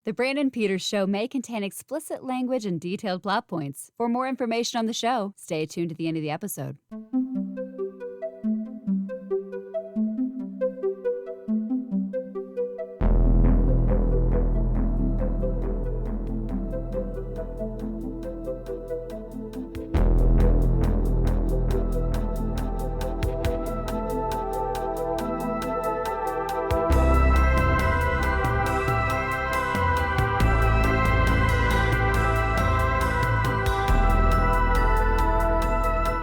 The Brandon Peters Show may contain explicit language and detailed plot points. For more information on the show, stay tuned to the end of the episode.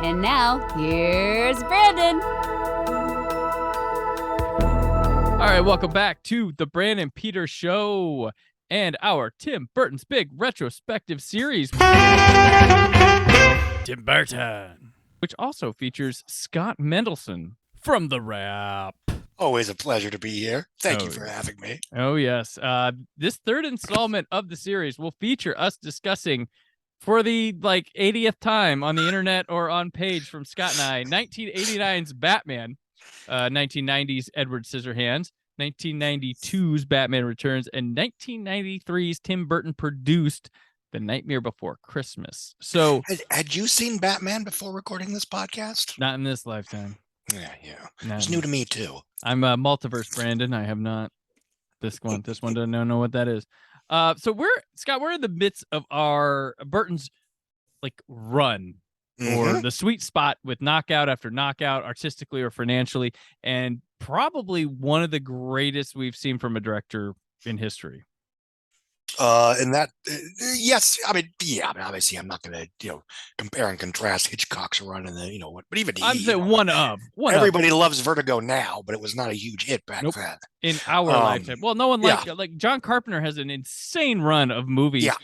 And now, here's Brandon. All right, welcome back to the Brandon Peters Show and our Tim Burton's Big Retrospective series. Tim Burton, which also features Scott Mendelson from The Wrap. Always a pleasure to be here. Thank you for having me. Oh, yes. This third installment of the series will feature us discussing, for the 80th time on the internet or on page from Scott and I, 1989's Batman, 1990's Edward Scissorhands, 1992's Batman Returns, and 1993's Tim Burton produced The Nightmare Before Christmas. So, had you seen Batman before recording this podcast? Not in this lifetime. Yeah. It's new to me too. I'm a multiverse Brandon. I have not. This one doesn't know what that is. So we're in the midst of our Burton's run, or the sweet spot with knockout after knockout, artistically or financially, and probably one of the greatest we've seen from a director in history. Yes, obviously I'm not going to compare and contrast Hitchcock's run and but even I'm saying one of everybody loves Vertigo now, but it was not a huge hit back then in our lifetime. Well, no one like John Carpenter has an insane run of movies. Yeah.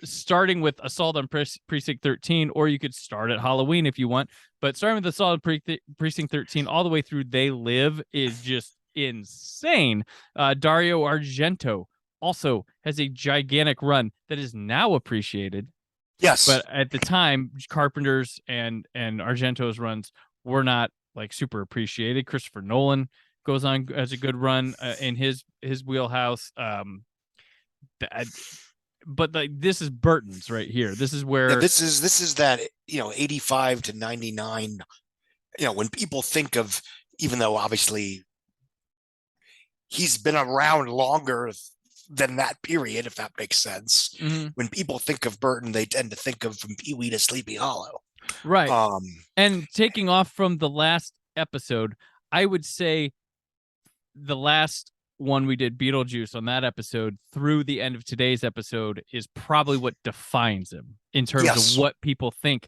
Starting with Assault on Precinct 13, or you could start at Halloween if you want, but starting with Assault on Precinct 13 all the way through They Live is just insane. Dario Argento also has a gigantic run that is now appreciated. Yes. But at the time, Carpenter's and Argento's runs were not super appreciated. Christopher Nolan goes on as a good run in his wheelhouse. But this is Burton's right here. This is where this is that 85 to 99. When people think of, even though obviously he's been around longer than that period, if that makes sense. Mm-hmm. When people think of Burton, they tend to think of From Pee-wee to Sleepy Hollow. Right. And taking off from the last episode, I would say the last one we did, Beetlejuice, on that episode through the end of today's episode is probably what defines him in terms of what people think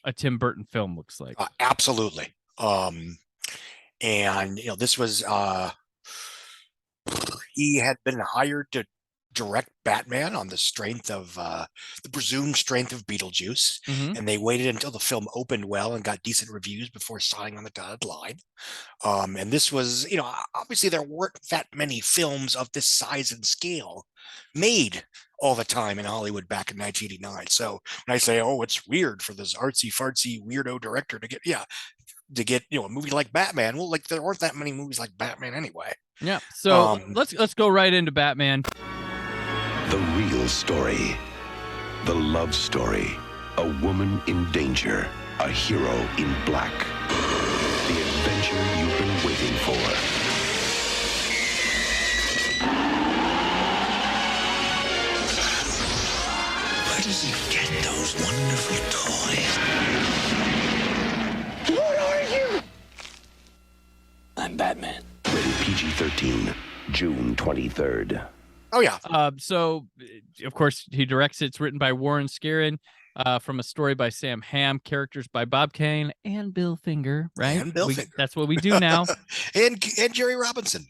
a Tim Burton film looks like. Absolutely. And this was he had been hired to direct Batman on the strength of the presumed strength of Beetlejuice, and they waited until the film opened well and got decent reviews before signing on the dotted line. And this was, obviously there weren't that many films of this size and scale made all the time in Hollywood back in 1989. So when I say, it's weird for this artsy fartsy weirdo director to get a movie like Batman, well, there weren't that many movies like Batman anyway. Yeah. So let's go right into Batman. The real story. The love story. A woman in danger. A hero in black. The adventure you've been waiting for. Where does he get those wonderful toys? What are you? I'm Batman. Rated PG-13, June 23rd. Oh, yeah. So, of course, he directs it. It's written by Warren Scarron, from a story by Sam Hamm, characters by Bob Kane and Bill Finger, right? And Bill Finger. That's what we do now. and Jerry Robinson.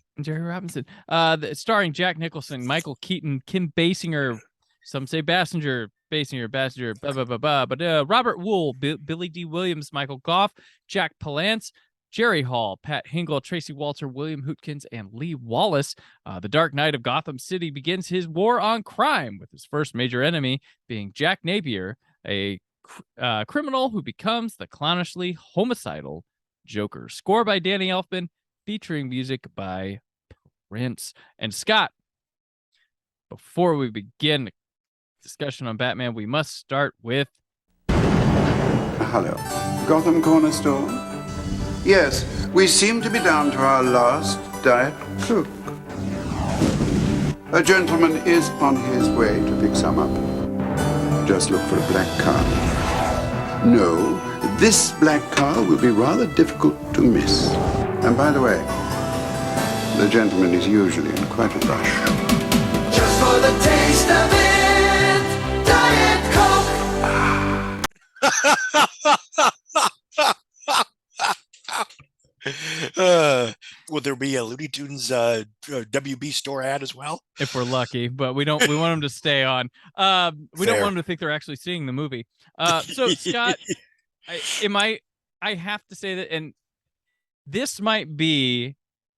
Starring Jack Nicholson, Michael Keaton, Kim Basinger, some say Basinger, blah, blah, blah, blah. But Robert Wool, Billy D. Williams, Michael Goff, Jack Palance, Jerry Hall, Pat Hingle, Tracy Walter, William Hootkins, and Lee Wallace. The Dark Knight of Gotham City begins his war on crime, with his first major enemy being Jack Napier, a criminal who becomes the clownishly homicidal Joker. Score by Danny Elfman, featuring music by Prince. And Scott, before we begin the discussion on Batman, we must start with... Hello. Gotham Corner Store? Yes, we seem to be down to our last Diet Coke. A gentleman is on his way to pick some up. Just look for a black car. No, this black car will be rather difficult to miss. And by the way, the gentleman is usually in quite a rush. Just for the taste of it, Diet Coke. Will there be a Looney Tunes WB store ad as well? If we're lucky, but we want them to stay on. We don't Fair. want them to think they're actually seeing the movie. So Scott, I have to say that, and this might be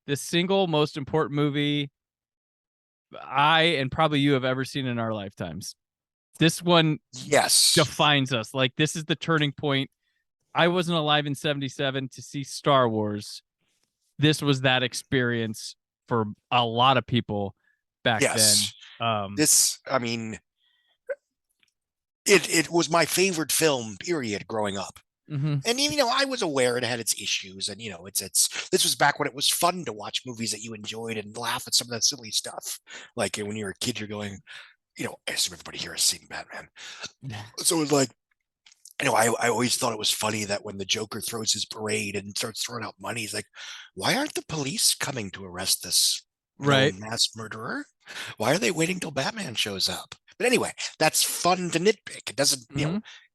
the single most important movie I and probably you have ever seen in our lifetimes. This one Yes. defines us. Like, this is the turning point. I wasn't alive in 77 to see Star Wars. This was that experience for a lot of people back Yes. then. It was my favorite film, period, growing up. Mhm. And I was aware it had its issues, and this was back when it was fun to watch movies that you enjoyed and laugh at some of that silly stuff. Like when you're a kid, you're going, I assume everybody here has seen Batman. So it was like, I always thought it was funny that when the Joker throws his parade and starts throwing out money, he's like, why aren't the police coming to arrest this Right. mass murderer? Why are they waiting till Batman shows up? But anyway, that's fun to nitpick. It doesn't,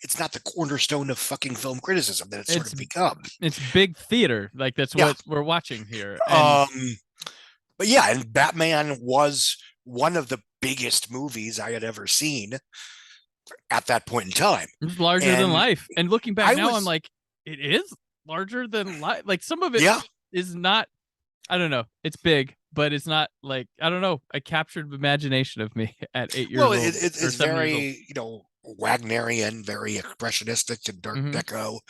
it's not the cornerstone of fucking film criticism that it's sort of become. It's big theater. Like, that's Yeah. what we're watching here. And But yeah, and Batman was one of the biggest movies I had ever seen at that point in time. it's larger than and life. And looking back I now, was- I'm like, it is larger than life. Like, some of it Yeah. is not, I don't know. It's big, but it's not like, I don't know. I captured imagination of me at 8 years Well, old. it's or 7 years old. very, Wagnerian, very expressionistic and Art Mhm. Deco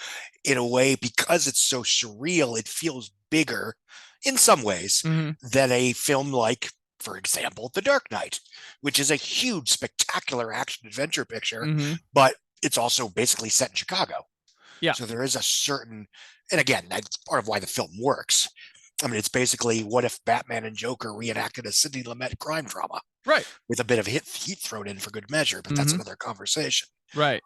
in a way, because it's so surreal, it feels bigger in some ways Mhm. than a film like, for example, The Dark Knight, which is a huge, spectacular action adventure picture, Mhm. but it's also basically set in Chicago. Yeah. So there is a certain, and again, that's part of why the film works. I mean, it's basically, what if Batman and Joker reenacted a Sidney Lumet crime drama Right. with a bit of heat thrown in for good measure? But that's Mhm. another conversation. Right.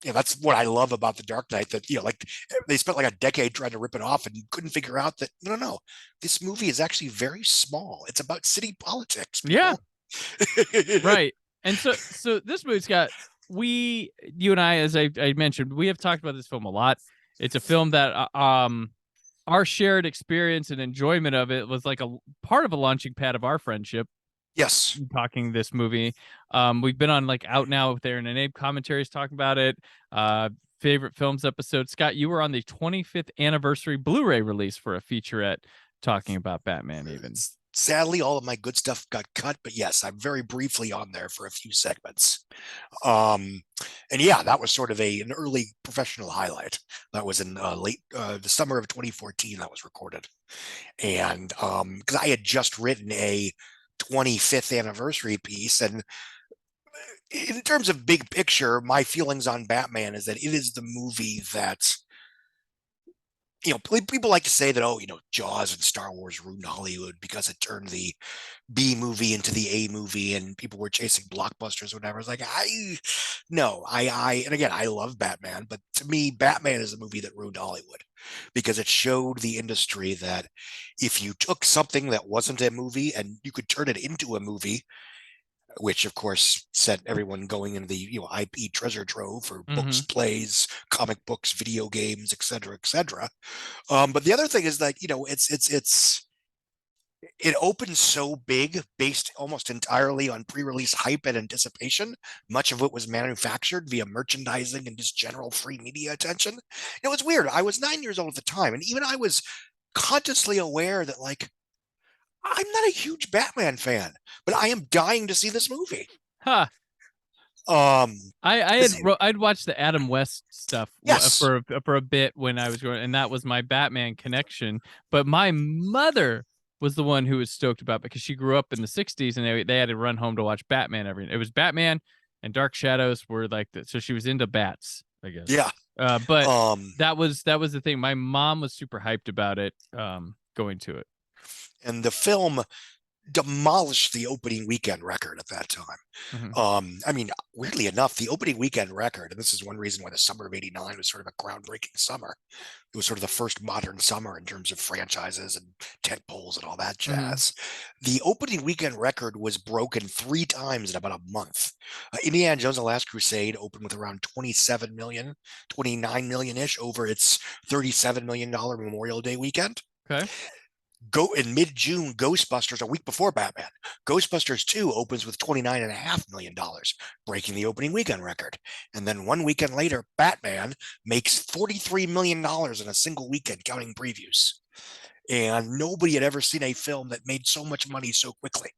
That's what I love about The Dark Knight, that, like, they spent like a decade trying to rip it off and couldn't figure out that, no, this movie is actually very small. It's about city politics. Yeah. people. Right. And so this movie's got, you and I, as I mentioned, we have talked about this film a lot. It's a film that our shared experience and enjoyment of it was like a part of a launching pad of our friendship. Yes. Talking this movie, we've been on like Out Now with Aaron and Abe commentaries talking about it. Favorite films episode. Scott, you were on the 25th anniversary Blu-ray release for a featurette talking about Batman. Even Sadly, all of my good stuff got cut, but yes, I'm very briefly on there for a few segments. And yeah, that was sort of an early professional highlight. That was in the summer of 2014 that was recorded. And because I had just written a 25th anniversary piece, and in terms of big picture, my feelings on Batman is that it is the movie that, people like to say that, Jaws and Star Wars ruined Hollywood because it turned the B movie into the A movie and people were chasing blockbusters or whatever. It's like, and again, I love Batman, but to me, Batman is the movie that ruined Hollywood, because it showed the industry that if you took something that wasn't a movie and you could turn it into a movie, which of course set everyone going into the IP treasure trove for books, plays, comic books, video games, etc., etc. But the other thing is that it opened so big, based almost entirely on pre-release hype and anticipation. Much of it was manufactured via merchandising and just general free media attention. It was weird. I was 9 years old at the time, and even I was consciously aware that, like, I'm not a huge Batman fan, but I am dying to see this movie. Huh. I'd watched the Adam West stuff for a bit when I was growing, and that was my Batman connection. But my mother was the one who was stoked about because she grew up in the 60s and they had to run home to watch Batman it was Batman and Dark Shadows were like that. So she was into bats, I guess. Yeah. But that was the thing. My mom was super hyped about it, going to it. And the film demolished the opening weekend record at that time. I mean, weirdly enough, the opening weekend record, and this is one reason why the summer of '89 was sort of a groundbreaking summer. It was sort of the first modern summer in terms of franchises and tent poles and all that jazz. The opening weekend record was broken 3 times in about a month. Indiana Jones and the Last Crusade opened with around 27 million, 29 million-ish over its $37 million Memorial Day weekend. Okay. Go in mid-June, Ghostbusters, a week before Batman, Ghostbusters 2 opens with $29.5 million, breaking the opening weekend record. And then 1 weekend later, Batman makes $43 million in a single weekend, counting previews. And nobody had ever seen a film that made so much money so quickly.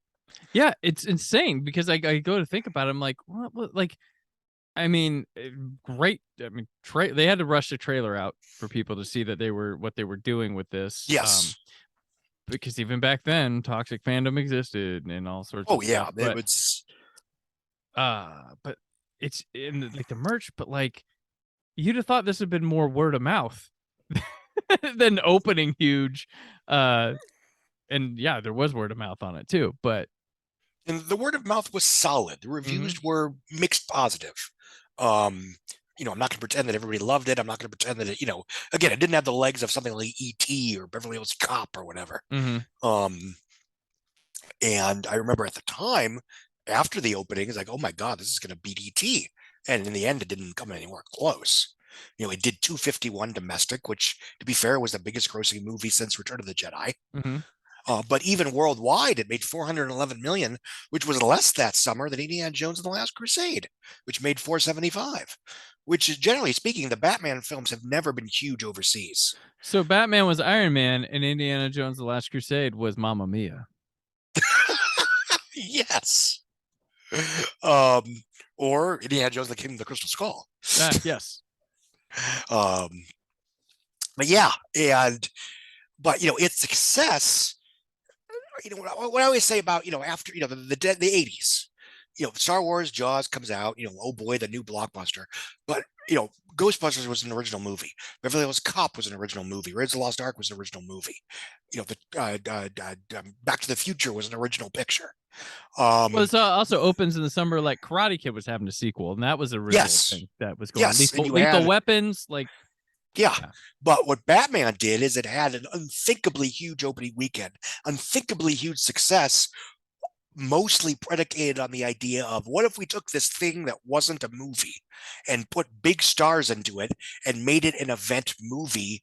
Yeah, it's insane because I go to think about it. I'm like, what like, I mean, great. I mean, they had to rush the trailer out for people to see that what they were doing with this. Yes. Because even back then, toxic fandom existed and all sorts of stuff. It was. But it's in like the merch, but like you'd have thought this would have been more word of mouth than opening huge. And yeah, there was word of mouth on it too, but. And the word of mouth was solid. The reviews were mixed positive. I'm not going to pretend that everybody loved it. I'm not going to pretend that it, again, it didn't have the legs of something like E.T. or Beverly Hills Cop or whatever. And I remember at the time, after the opening, it's like, oh my God, this is going to beat E.T. And in the end, it didn't come anywhere close. It did 251 domestic, which, to be fair, was the biggest grossing movie since Return of the Jedi. But even worldwide, it made $411 million, which was less that summer than Indiana Jones and the Last Crusade, which made $475. Which is, generally speaking, the Batman films have never been huge overseas. So Batman was Iron Man, and Indiana Jones: The Last Crusade was Mamma Mia. Yes. Or Indiana Jones: The Kingdom of the Crystal Skull. Yes. But its success. What I always say about after the 80s. Star Wars, Jaws comes out, oh boy, the new blockbuster. But, Ghostbusters was an original movie. Beverly Hills Cop was an original movie. Raiders of the Lost Ark was an original movie. Back to the Future was an original picture. Well, it also opens in the summer like Karate Kid was having a sequel, and that was a real thing that was going on. Lethal Weapons, like. Yeah, but what Batman did is it had an unthinkably huge opening weekend, unthinkably huge success, mostly predicated on the idea of what if we took this thing that wasn't a movie and put big stars into it and made it an event movie,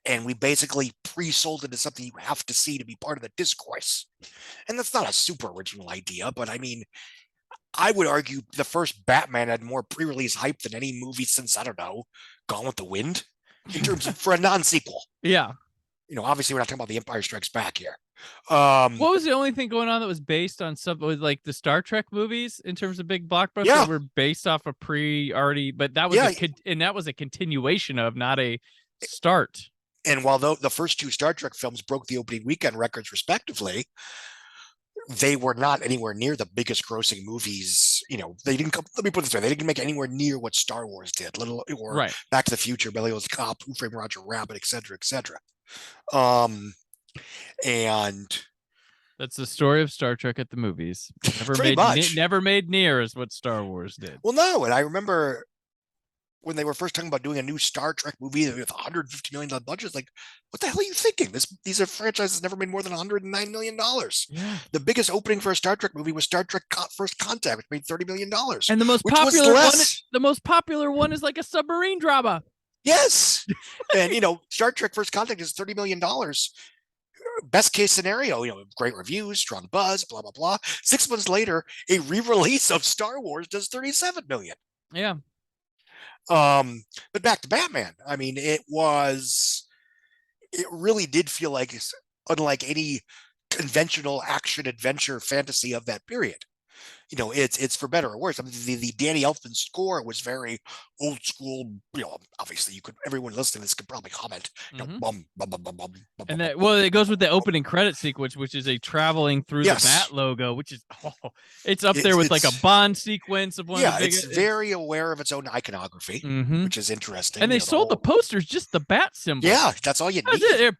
and we basically pre-sold it as something you have to see to be part of the discourse. And that's not a super original idea, but I mean, I would argue the first Batman had more pre-release hype than any movie since, I don't know, Gone with the Wind, in terms of for a non-sequel. Yeah. Obviously we're not talking about The Empire Strikes Back here. What was the only thing going on that was based on something with like the Star Trek movies in terms of big blockbusters that were based off of but that was that was a continuation of, not a start. And while the first 2 Star Trek films broke the opening weekend records respectively, they were not anywhere near the biggest grossing movies. They didn't come. Let me put it this way: they didn't make anywhere near what Star Wars did, or Back to the Future, Beverly Hills Cop, Who Framed Roger Rabbit, etc., etc. And that's the story of Star Trek at the movies. Never made near as what Star Wars did. Well, no, and I remember when they were first talking about doing a new Star Trek movie with $150 million budget, like, what the hell are you thinking? These are franchises never made more than $109 million. Yeah. The biggest opening for a Star Trek movie was Star Trek First Contact, which made $30 million. And the most popular one is like a submarine drama. Yes. And, Star Trek First Contact is $30 million. Best case scenario, great reviews, strong buzz, blah, blah, blah. 6 months later, a re-release of Star Wars does $37 million. Yeah. But back to Batman. I mean, it really did feel like unlike any conventional action adventure fantasy of that period. it's for better or worse. I mean, the Danny Elfman score was very old school. Obviously, everyone listening to this could probably comment. Bum, bum, bum, bum, bum, bum, And bum, that, well, it goes with the opening credit sequence, which is a traveling through the bat logo, which is it's up there with like a Bond sequence of one of the biggest. It's very aware of its own iconography, which is interesting. And they sold the posters just the bat symbol. Yeah, that's all you need.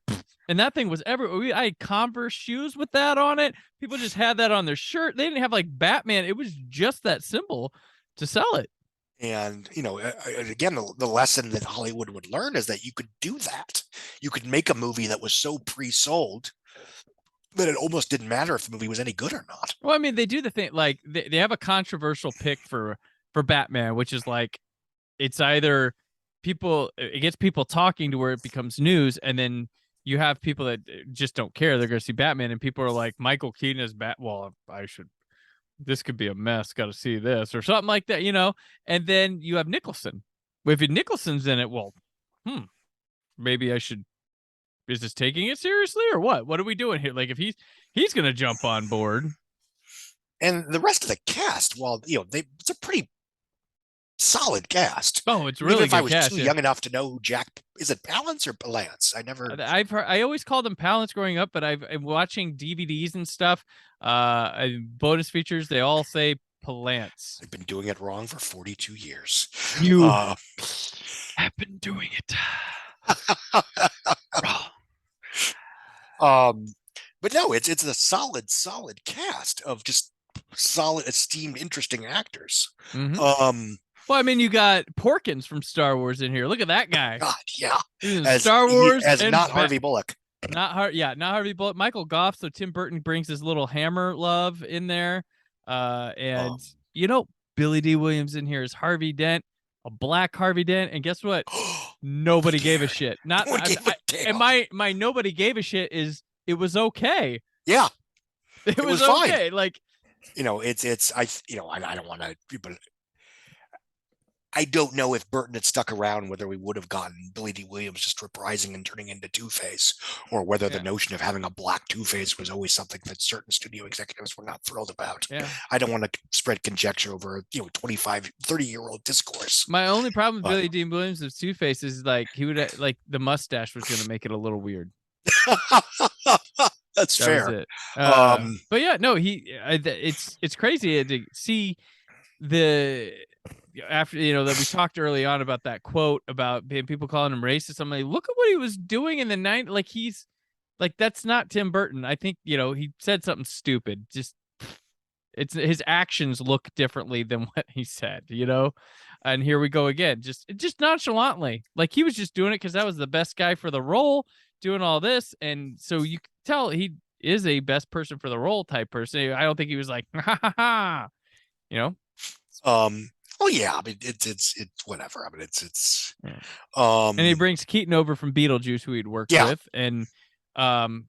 And that thing was everywhere. I had Converse shoes with that on it. People just had that on their shirt. They didn't have like Batman. It was just that symbol to sell it. And, again, the lesson that Hollywood would learn is that you could do that. You could make a movie that was so pre-sold that it almost didn't matter if the movie was any good or not. Well, I mean, they do the thing, like they have a controversial pick for Batman, which is like, it's either it gets people talking to where it becomes news, and then you have people that just don't care. They're going to see Batman, and people are like, Michael Keaton is well, this could be a mess. Got to see this or something like that, And then you have Nicholson. If Nicholson's in it, well, maybe I should. Is this taking it seriously or what? What are we doing here? Like, if he's going to jump on board, and the rest of the cast, well, it's a pretty solid cast. Oh, it's really Even if good I was cast, too young enough to know who Jack is, it Palance or Palance? I always called him Palance growing up, but I'm watching DVDs and stuff. Bonus features, they all say Palance. I've been doing it wrong for 42 years. You have been doing it wrong. But no, it's a solid cast of just solid, esteemed, interesting actors. Well, I mean, you got Porkins from Star Wars in here. Look at that guy. God, yeah. Star Wars as not Harvey Bullock. Not Harvey Bullock. Michael Goff. So Tim Burton brings his little Hammer love in there. Billy D. Williams in here is Harvey Dent, a black Harvey Dent. And guess what? Nobody gave a shit. And my nobody gave a shit is it was okay. Yeah. It was okay. Fine. Like, I don't want to, but I don't know if Burton had stuck around, whether we would have gotten Billy D. Williams just reprising and turning into Two-Face, or whether the notion of having a black Two-Face was always something that certain studio executives were not thrilled about. Yeah. I don't want to spread conjecture over, 25, 30-year-old discourse. My only problem with Billy D. Williams of Two-Face is like he would the mustache was going to make it a little weird. That's fair. But yeah, no, it's crazy to see after that we talked early on about that quote about people calling him racist. I'm like, look at what he was doing in the 90s. Like he's like, that's not Tim Burton. I think he said something stupid. Just it's his actions look differently than what he said. And here we go again. Just nonchalantly, like he was just doing it because that was the best guy for the role, doing all this, and so you can tell he is a best person for the role type person. I don't think he was like, ha ha ha, Well, yeah, I mean, it's whatever. I mean, it's. And he brings Keaton over from Beetlejuice, who he'd worked with, and you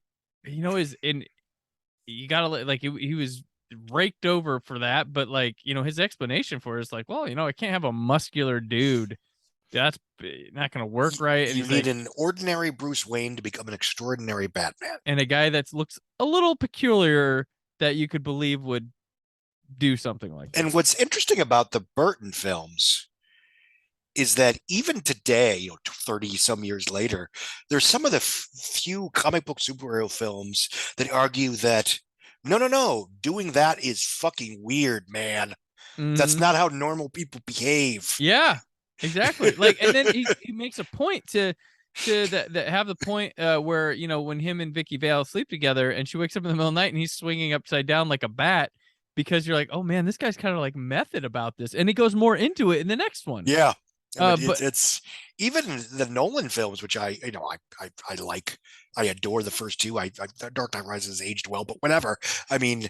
gotta like he was raked over for that, but like his explanation for it is like, well, I can't have a muscular dude. That's not gonna work right. And you need an ordinary Bruce Wayne to become an extraordinary Batman, and a guy that looks a little peculiar that you could believe would do something like that. And what's interesting about the Burton films is that even today, 30 some years later, there's some of the few comic book superhero films that argue that no, doing that is fucking weird, man. That's not how normal people behave. Yeah, exactly. Like, and then he makes a point to have the point where when him and Vicky Vale sleep together and she wakes up in the middle of the night and he's swinging upside down like a bat, because you're like, oh man, this guy's kind of like method about this, and he goes more into it in the next one. Yeah, I mean, it's even the Nolan films, which I like. I adore the first two. Dark Knight Rises aged well, but whatever. I mean,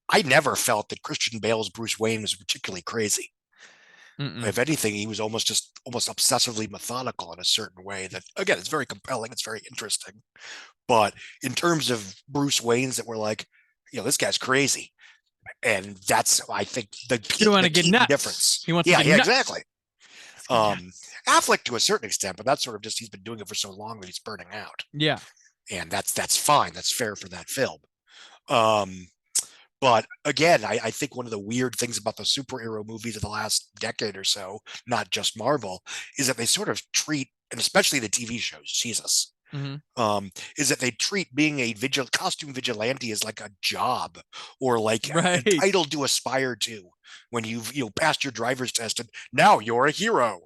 I never felt that Christian Bale's Bruce Wayne was particularly crazy. If anything, he was almost obsessively methodical in a certain way that, again, it's very compelling. It's very interesting. But in terms of Bruce Waynes that were like, this guy's crazy. And that's, I think, the key difference. He wants to get nuts. Exactly. Affleck to a certain extent, but that's sort of just, he's been doing it for so long that he's burning out. Yeah. And that's fine. That's fair for that film. But again, I think one of the weird things about the superhero movies of the last decade or so, not just Marvel, is that they sort of treat, and especially the TV shows, Jesus, is that they treat being a costume vigilante as like a job or like a title to aspire to when you've passed your driver's test and now you're a hero.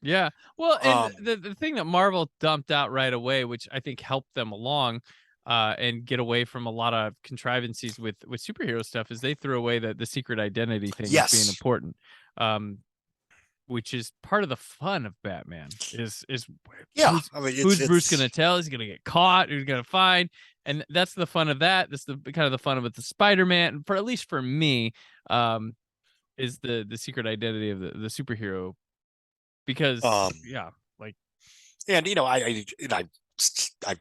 Yeah. Well, and the thing that Marvel dumped out right away, which I think helped them along and get away from a lot of contrivances with superhero stuff, is they threw away the secret identity thing as being important. Which is part of the fun of Batman who's Bruce gonna tell? Is he gonna get caught? Who's gonna find? And that's the fun of that. That's the kind of the fun of it. The Spider-Man, for at least for me, is the secret identity of the superhero. Because and I've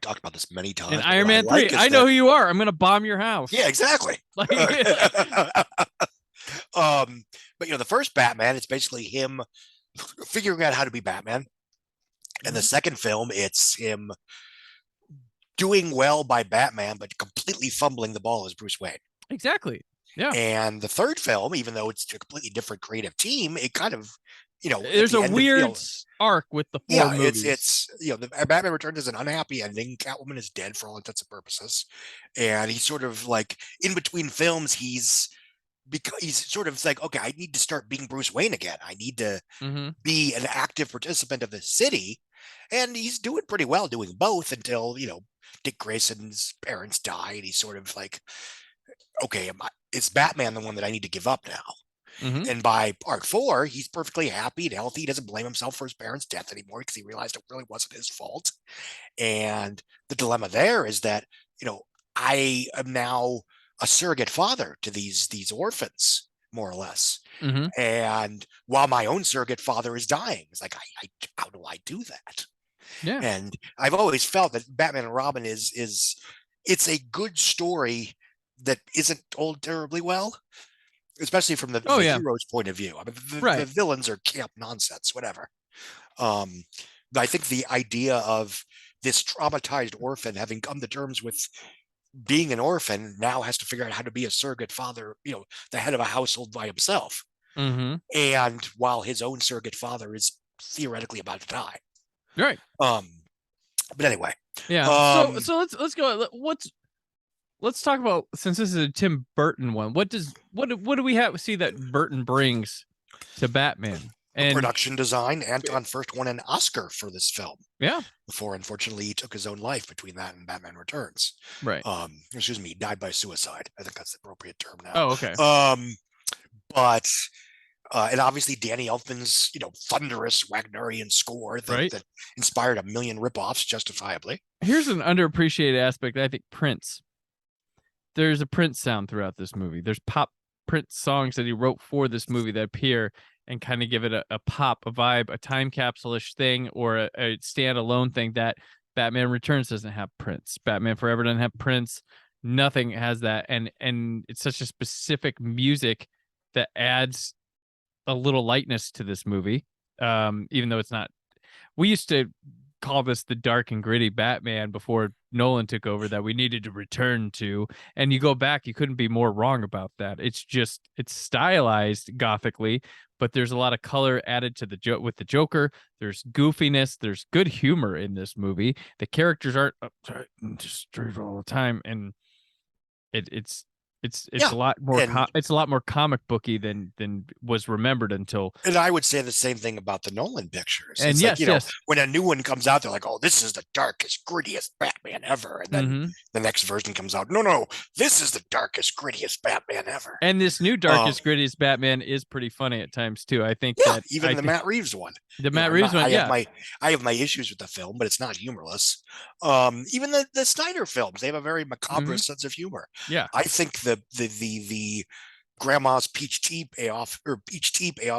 talked about this many times. In Iron Man 3, I know who you are. I'm gonna bomb your house. Yeah, exactly. But the first Batman, it's basically him figuring out how to be Batman. And the second film, it's him doing well by Batman, but completely fumbling the ball as Bruce Wayne. Exactly. Yeah. And the third film, even though it's a completely different creative team, it kind of, there's a weird arc with the four movies. It's the Batman Returns is an unhappy ending. Catwoman is dead for all intents and purposes, and he's sort of like in between films. He's sort of like, okay, I need to start being Bruce Wayne again. I need to be an active participant of the city, and he's doing pretty well doing both until Dick Grayson's parents die, and he's sort of like, okay, is Batman the one that I need to give up now? And by part 4, he's perfectly happy and healthy. He doesn't blame himself for his parents' death anymore because he realized it really wasn't his fault. And the dilemma there is that, I am now a surrogate father to these orphans, more or less. And while my own surrogate father is dying, it's like, how do I do that? Yeah. And I've always felt that Batman and Robin it's a good story that isn't told terribly well. Especially from the hero's point of view. I mean, the villains are camp nonsense, whatever. But I think the idea of this traumatized orphan having come to terms with being an orphan now has to figure out how to be a surrogate father, the head of a household by himself. And while his own surrogate father is theoretically about to die. Right. But anyway. Yeah. So let's go. Let's talk about, since this is a Tim Burton one, what do we have to see that Burton brings to Batman? And production design. Anton first won an Oscar for this film. Yeah. Before, unfortunately, he took his own life between that and Batman Returns. Right. Excuse me, died by suicide. I think that's the appropriate term now. Oh, okay. But and obviously Danny Elfman's, thunderous Wagnerian score that inspired a million ripoffs, justifiably. Here's an underappreciated aspect. I think Prince. There's a Prince sound throughout this movie. There's pop Prince songs that he wrote for this movie that appear and kind of give it a pop, a vibe, a time capsule-ish thing, or a standalone thing that Batman Returns doesn't have Prince. Batman Forever doesn't have Prince. Nothing has that. And it's such a specific music that adds a little lightness to this movie. Even though it's not, we used to call this the dark and gritty Batman before Nolan took over that we needed to return to. And you go back, you couldn't be more wrong about that. It's stylized gothically, but there's a lot of color added to with the Joker. There's goofiness. There's good humor in this movie. The characters aren't uptight and just straight all the time. And it's a lot more it's a lot more comic booky than was remembered until. And I would say the same thing about the Nolan pictures. And it's when a new one comes out, they're like, "Oh, this is the darkest, grittiest Batman ever," and then the next version comes out, "No, this is the darkest, grittiest Batman ever." And this new darkest, grittiest Batman is pretty funny at times too. I think even the Matt Reeves one. The Matt Reeves one, I have my issues with the film, but it's not humorless. Even the Snyder films, they have a very macabre sense of humor. Yeah, I think the grandma's peach tea payoff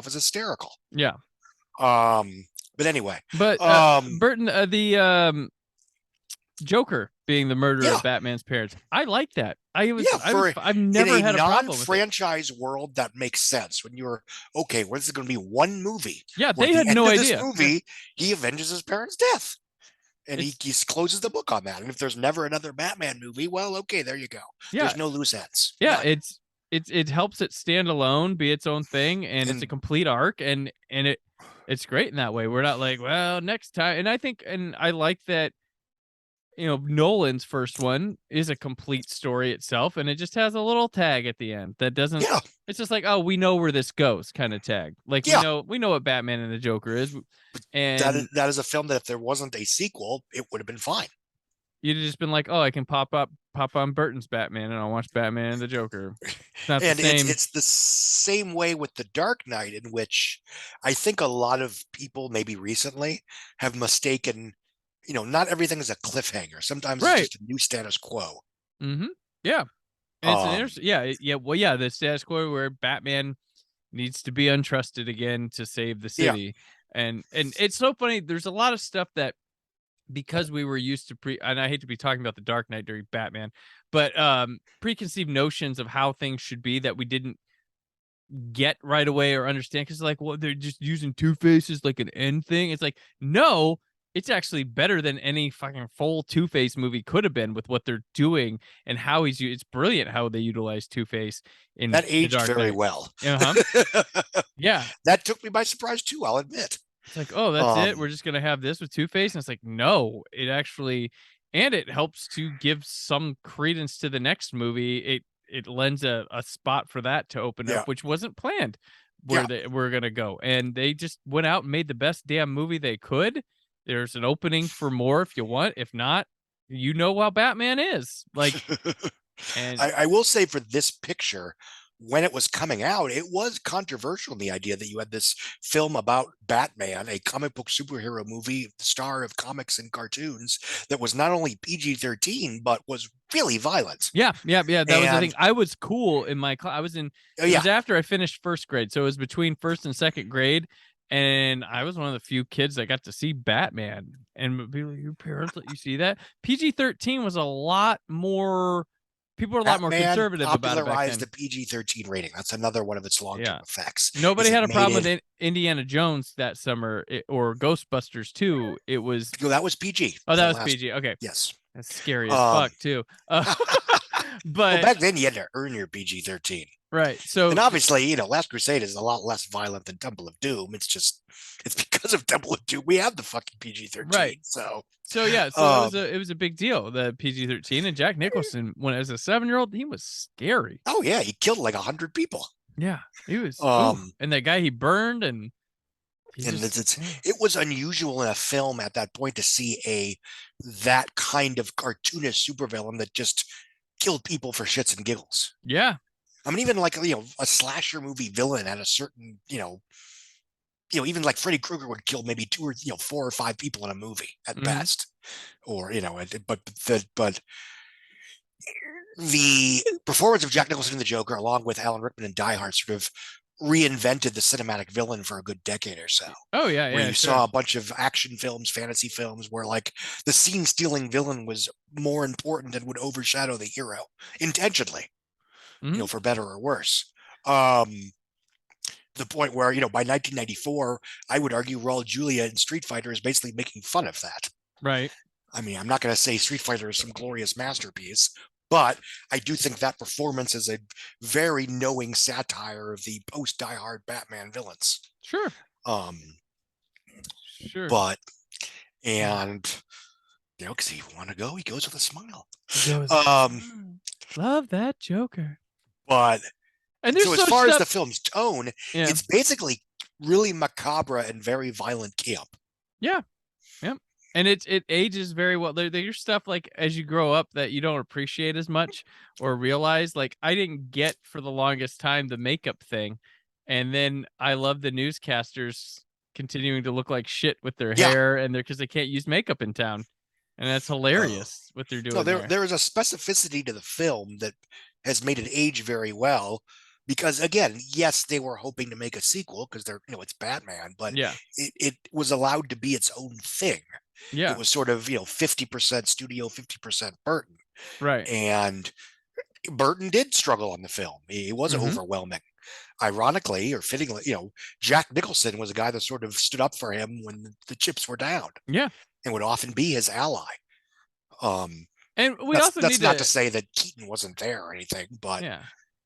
is hysterical. Yeah. But anyway. But Burton, the Joker being the murderer of Batman's parents, I like that. I've never had a problem with it. Non-franchise world that makes sense when you're okay. Well, this is going to be one movie. Yeah, they had no idea. This movie, he avenges his parents' death. And he closes the book on that. And if there's never another Batman movie, well, okay, there you go. Yeah. There's no loose ends. Yeah, it helps it stand alone, be its own thing, and it's a complete arc, and it's great in that way. We're not like, well, next time. And I think, and I like that, Nolan's first one is a complete story itself, and it just has a little tag at the end that doesn't. Yeah. It's just like, oh, we know where this goes, kind of tag. Like we know what Batman and the Joker is, and that is a film that if there wasn't a sequel, it would have been fine. You'd have just been like, oh, I can pop on Burton's Batman, and I'll watch Batman and the Joker. It's not And the same. it's the same way with The Dark Knight, in which I think a lot of people, maybe recently, have mistaken. Not everything is a cliffhanger. Sometimes it's just a new status quo. Mm-hmm. Yeah. And it's an interesting, well, the status quo where Batman needs to be untrusted again to save the city. And it's so funny. There's a lot of stuff that, because we were used to and I hate to be talking about The Dark Knight during Batman, but preconceived notions of how things should be that we didn't get right away or understand, because like, well, they're just using Two-Face as like an end thing. It's like, no, it's actually better than any fucking full Two-Face movie could have been with what they're doing and how it's brilliant how they utilize Two-Face in that aged The Dark very Knight. well. Yeah, that took me by surprise too, I'll admit. It's like, oh, that's it, we're just gonna have this with Two-Face, and it's like, no, it actually, and it helps to give some credence to the next movie. It lends a spot for that to open up, which wasn't planned where they were gonna go, and they just went out and made the best damn movie they could. There's an opening for more if you want. If not, how Batman is. Like, and I will say, for this picture, when it was coming out, it was controversial, the idea that you had this film about Batman, a comic book superhero movie, the star of comics and cartoons, that was not only PG-13 but was really violent. Yeah. That was the thing. I was cool in my class. I was in. It was after I finished first grade, so it was between first and second grade. And I was one of the few kids that got to see Batman, and be like, your parents let you see that. PG-13 was a lot more. People were a lot more conservative about it back then. Popularized the PG-13 rating. That's another one of its long-term effects. Nobody had a problem with Indiana Jones that summer, or Ghostbusters 2. It was. No, that was PG. Oh, that was PG. Okay. Yes. That's scary as fuck too. But back then you had to earn your PG-13. Right. So, and obviously, Last Crusade is a lot less violent than Temple of Doom. It's because of Temple of Doom we have the fucking PG-13. Right. So it was a big deal, the PG-13. And Jack Nicholson, when as a 7-year-old, he was scary. Oh yeah, he killed like 100 people. Yeah, he was. And that guy he burned, and it was unusual in a film at that point to see that kind of cartoonish supervillain that just killed people for shits and giggles. Yeah. I mean, even like, a slasher movie villain at a certain, even like Freddy Krueger would kill maybe 2 or 4 or 5 people in a movie at best, or but the performance of Jack Nicholson in the Joker, along with Alan Rickman in Die Hard, sort of reinvented the cinematic villain for a good decade or so. Oh yeah, where you saw a bunch of action films, fantasy films, where like the scene-stealing villain was more important and would overshadow the hero intentionally. For better or worse. The point where, by 1994, I would argue Raul Julia in Street Fighter is basically making fun of that. Right. I mean, I'm not going to say Street Fighter is some glorious masterpiece, but I do think that performance is a very knowing satire of the post-Die Hard Batman villains. Sure. Sure. But, because he want to go, he goes with a smile. Love that Joker. But so as far as the film's tone, Yeah. it's basically really macabre and very violent camp. Yeah. Yep. And it ages very well. There's stuff like as you grow up that you don't appreciate as much or realize. Like I didn't get for the longest time the makeup thing. And then I love the newscasters continuing to look like shit with their hair and because they can't use makeup in town. And that's hilarious what they're doing. No, there is a specificity to the film that has made it age very well. Because again, yes, they were hoping to make a sequel because they're, it's Batman, but it was allowed to be its own thing. Yeah. It was sort of, 50% studio, 50% Burton. Right. And Burton did struggle on the film. He was overwhelming. Ironically or fittingly, Jack Nicholson was a guy that sort of stood up for him when the chips were down. Yeah. And would often be his ally. And we that's not to say that Keaton wasn't there or anything, but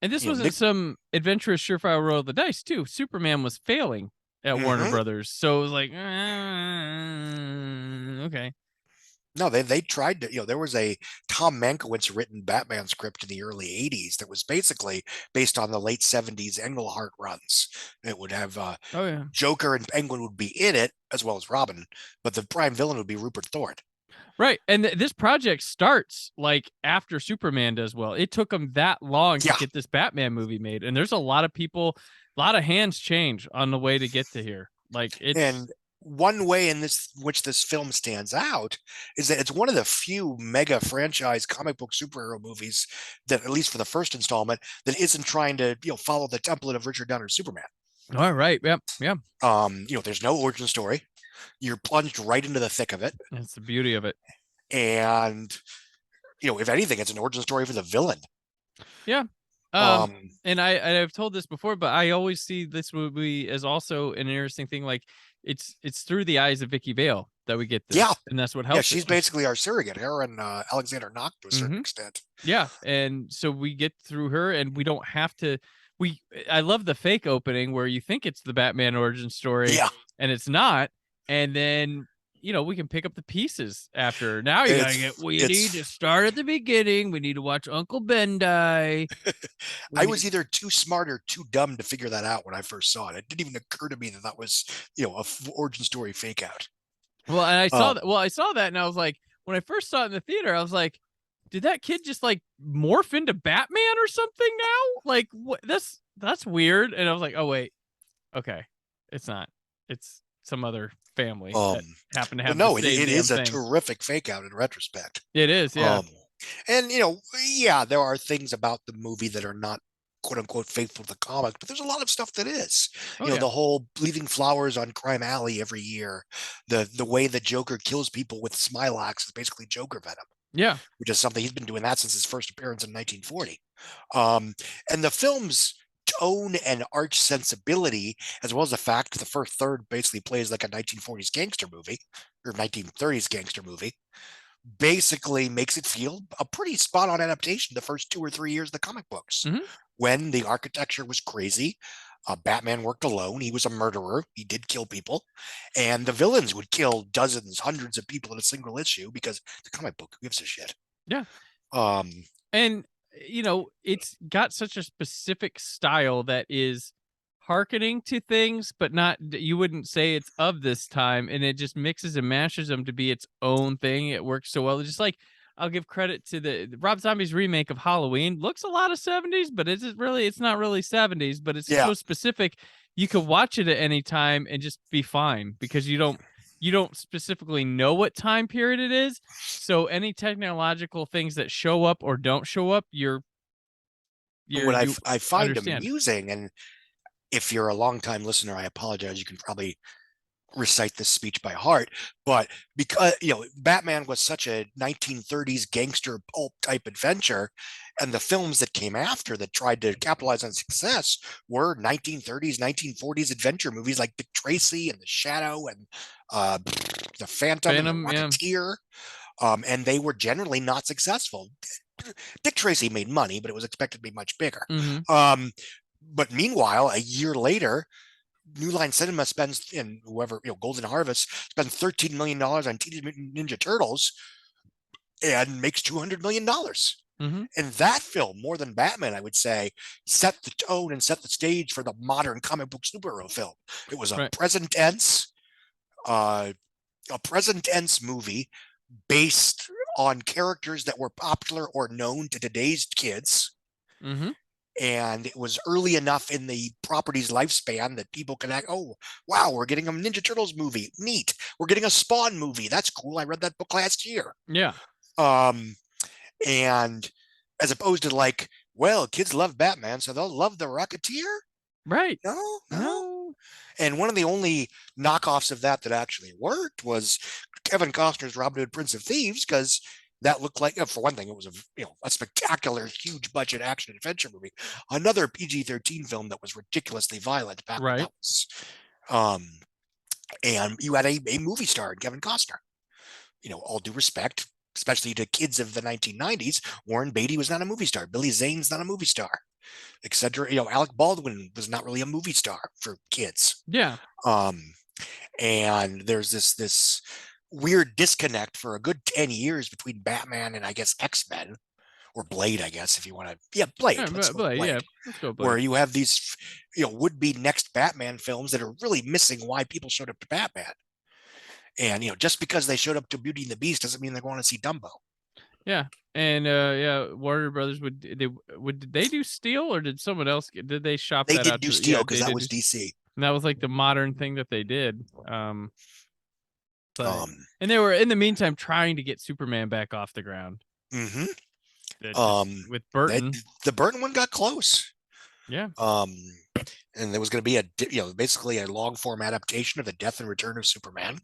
And this You know, wasn't some adventurous surefire roll of the dice too. Superman was failing at Warner Mhm. Brothers, so it was like, okay. No, they tried to, there was a Tom Mankiewicz written Batman script in the early 80s that was basically based on the late 70s Englehart runs. It would have Oh yeah. Joker and Penguin would be in it, as well as Robin, but the prime villain would be Rupert Thorne. Right. And this project starts like after Superman does well. It took them that long to Yeah. get this Batman movie made. And there's a lot of people, a lot of hands change on the way to get to here. Like it's And one way in which this film stands out is that it's one of the few mega franchise comic book superhero movies that, at least for the first installment, that isn't trying to follow the template of Richard Donner's Superman. all right. Yep. Yeah. There's no origin story. You're plunged right into the thick of it. That's the beauty of it. And if anything, it's an origin story for the villain. Yeah. And I've told this before, but I always see this movie as also an interesting thing. Like it's through the eyes of Vicky Vale that we get this. Yeah. And that's what helps. Yeah, she's it. basically our surrogate, her and Alexander Knock to a certain extent. Yeah. And so we get through her and we don't have to I love the fake opening where you think it's the Batman origin story. Yeah. And it's not. And then we can pick up the pieces after. Now you gotta need to start at the beginning. We need to watch Uncle Ben die. I was either too smart or too dumb to figure that out when I first saw it. It didn't even occur to me that was, a origin story fake out. Well, and I saw that. Well, I saw that, and I was like, when I first saw it in the theater, I was like, did that kid just like morph into Batman or something now? Like, what? That's weird. And I was like, oh wait, okay, it's not. It's some other family that happened to have. No, it is a terrific fake out in retrospect. It is, yeah. And there are things about the movie that are not quote unquote faithful to the comics, but there's a lot of stuff that is. The whole leaving flowers on Crime Alley every year, the way the Joker kills people with Smilax is basically Joker venom. Yeah, which is something he's been doing that since his first appearance in 1940. And the film's tone and arch sensibility, as well as the fact that the first third basically plays like a 1940s gangster movie or 1930s gangster movie, basically makes it feel a pretty spot-on adaptation the first 2 or 3 years of the comic books, when the architecture was crazy. Batman worked alone. He was a murderer. He did kill people. And the villains would kill dozens, hundreds of people in a single issue because the comic book gives a shit. Yeah. And, it's got such a specific style that is hearkening to things, but not, you wouldn't say it's of this time. And it just mixes and mashes them to be its own thing. It works so well. It's just like, I'll give credit to the Rob Zombie's remake of Halloween. Looks a lot of 70s, but it's not really 70s, but it's so specific. You could watch it at any time and just be fine because you don't specifically know what time period it is. So any technological things that show up or don't show up, what I find amusing, and if you're a longtime listener, I apologize. You can probably recite this speech by heart, but because Batman was such a 1930s gangster pulp type adventure, and the films that came after that tried to capitalize on success were 1930s 1940s adventure movies like Dick Tracy and The Shadow and the Phantom and the Rocketeer, and they were generally not successful. Dick Tracy made money, but it was expected to be much bigger. But meanwhile, a year later, New Line Cinema spends, and Golden Harvest spends $13 million on Teenage Mutant Ninja Turtles and makes $200 million. And that film, more than Batman, I would say, set the tone and set the stage for the modern comic book superhero film. It was a present tense movie based on characters that were popular or known to today's kids. And it was early enough in the property's lifespan that people can act, oh, wow, we're getting a Ninja Turtles movie. Neat. We're getting a Spawn movie. That's cool. I read that book last year. Yeah. And as opposed to like, well, kids love Batman, so they'll love the Rocketeer. Right. No. And one of the only knockoffs of that actually worked was Kevin Costner's Robin Hood, Prince of Thieves, because that looked like, for one thing, it was a spectacular, huge budget action adventure movie. Another PG-13 film that was ridiculously violent back when that was. And you had a movie star in Kevin Costner. All due respect, especially to kids of the 1990s, Warren Beatty was not a movie star. Billy Zane's not a movie star. etc. Alec Baldwin was not really a movie star for kids. Yeah. And there's this weird disconnect for a good 10 years between Batman and I guess X-Men or Blade, I guess, if you want to. Yeah, Blade. Yeah, Let's go Blade. Yeah, let's go Blade. Where you have these, would-be next Batman films that are really missing why people showed up to Batman. And, just because they showed up to Beauty and the Beast doesn't mean they're going to see Dumbo. Yeah. And Warner Brothers did they do Steel, or did someone else did they shop they that did out? Do Steel because that was DC. And that was like the modern thing that they did. And And they were in the meantime trying to get Superman back off the ground. Mm-hmm. With Burton, the Burton one got close. Yeah. And there was going to be basically a long form adaptation of the Death and Return of Superman.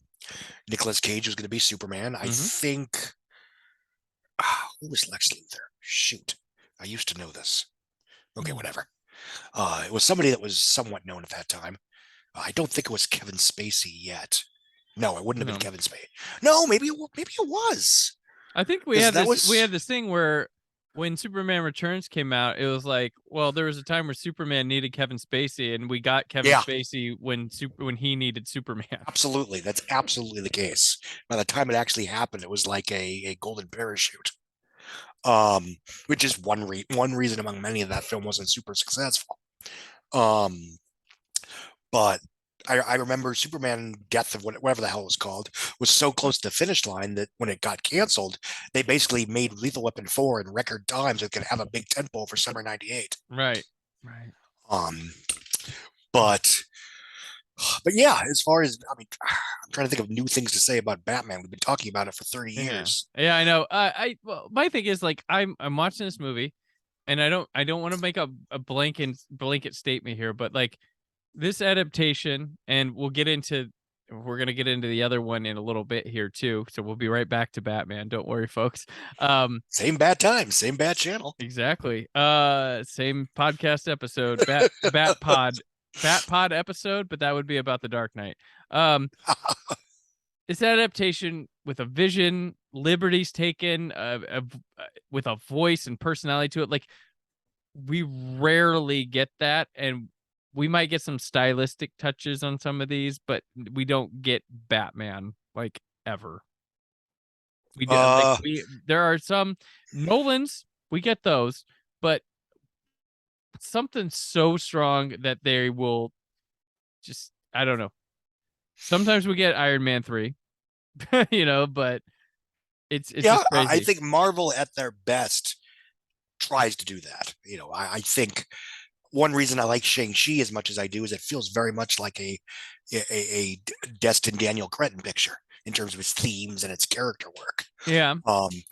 Nicolas Cage was going to be Superman. I think. Who was Lex Luthor? Shoot, I used to know this. Okay, whatever. It was somebody that was somewhat known at that time. I don't think it was Kevin Spacey yet. No, it wouldn't have been Kevin Spacey. No, maybe it was. I think we had this thing where when Superman Returns came out, it was like, well, there was a time where Superman needed Kevin Spacey, and we got Kevin Spacey when he needed Superman. Absolutely, that's absolutely the case. By the time it actually happened, it was like a golden parachute. Which is one reason among many that film wasn't super successful. But I remember Superman Death of whatever the hell it was called was so close to the finish line that when it got canceled, they basically made Lethal Weapon 4 in record time so it could have a big tentpole for summer '98. Right. But yeah, as far as I'm trying to think of new things to say about Batman. We've been talking about it for 30 years. Yeah, I know. Well, my thing is like I'm watching this movie, and I don't want to make a blanket statement here, but like this adaptation, and we're gonna get into the other one in a little bit here too. So we'll be right back to Batman. Don't worry, folks. Same bad time, same bad channel. Exactly. Same podcast episode, Bat Pod episode, but that would be about the Dark Knight. This adaptation with a vision, liberties taken, with a voice and personality to it. Like we rarely get that, and we might get some stylistic touches on some of these, but we don't get Batman like ever. We do. There are some Nolans, we get those, but something so strong that they will just, I don't know. Sometimes we get Iron Man 3, but it's just crazy. I think Marvel at their best tries to do that. I think one reason I like Shang-Chi as much as I do is it feels very much like a Destin Daniel Cretton picture in terms of its themes and its character work. Yeah.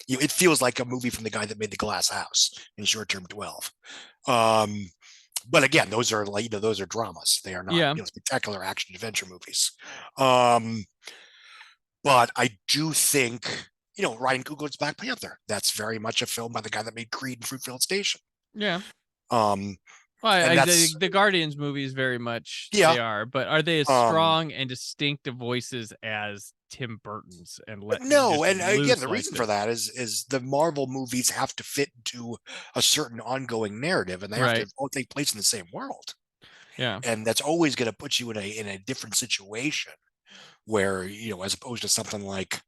It feels like a movie from the guy that made The Glass House in Short Term 12. But again, those are those are dramas. They are not spectacular action adventure movies. But I do think Ryan Coogler's Black Panther. That's very much a film by the guy that made Creed and Fruitvale Station. Yeah. The Guardians movies very much they are, but are they as strong and distinctive voices as Tim Burton's? No, and again, the reason for that is the Marvel movies have to fit into a certain ongoing narrative, and they have to all take place in the same world. Yeah, and that's always going to put you in a different situation, where as opposed to something like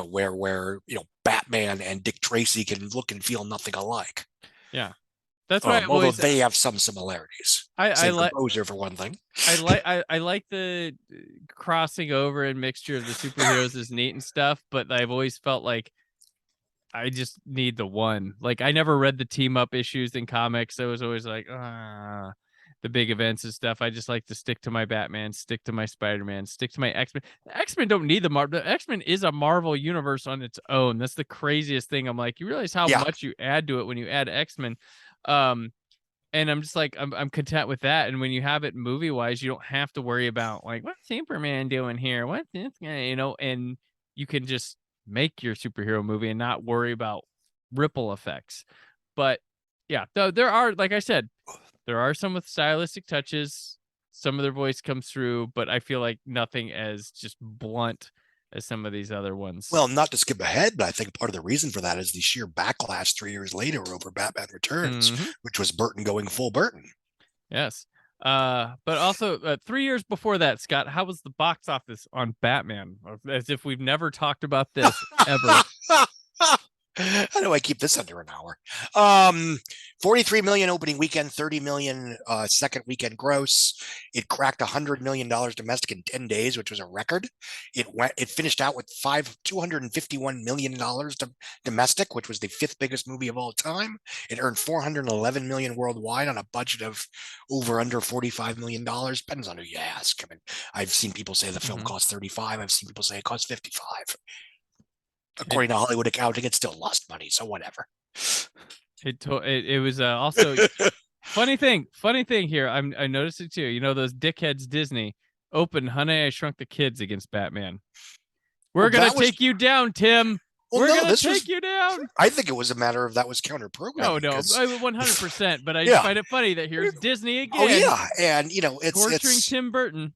where Batman and Dick Tracy can look and feel nothing alike. Yeah. That's why although they have some similarities. I like composer for one thing. I like the crossing over and mixture of the superheroes is neat and stuff, but I've always felt like I just need the one. Like I never read the team up issues in comics. I was always like, the big events and stuff. I just like to stick to my Batman, stick to my Spider-Man, stick to my X-Men. The X-Men don't need the Marvel. The X-Men is a Marvel universe on its own. That's the craziest thing. I'm like, you realize how much you add to it when you add X-Men. And I'm just like, I'm content with that. And when you have it movie wise, you don't have to worry about like, what's Superman doing here? What's this guy, and you can just make your superhero movie and not worry about ripple effects. But yeah, though there are, like I said, there are some with stylistic touches. Some of their voice comes through, but I feel like nothing as just blunt as some of these other ones. Well, not to skip ahead, but I think part of the reason for that is the sheer backlash 3 years later over Batman Returns, which was Burton going full Burton. Yes. But also 3 years before that, Scott, how was the box office on Batman? As if we've never talked about this ever. How do I keep this under an hour? 43 million opening weekend, 30 million second weekend gross. It cracked $100 million domestic in 10 days, which was a record. It finished out with $251 million domestic, which was the 5th biggest movie of all time. It earned $411 million worldwide on a budget of under $45 million. Depends on who you ask. I mean, I've seen people say the film cost 35. I've seen people say it cost 55. According to Hollywood accounting, it still lost money, so whatever. It was also funny thing here. I noticed it too. You know, those dickheads Disney opened Honey, I Shrunk the Kids against Batman. We're gonna take you down, Tim. We're gonna take you down. I think it was a matter of that was counter programming. Oh no, 100%. But I find it funny that here's Disney again. Oh yeah, and you know it's torturing Tim Burton.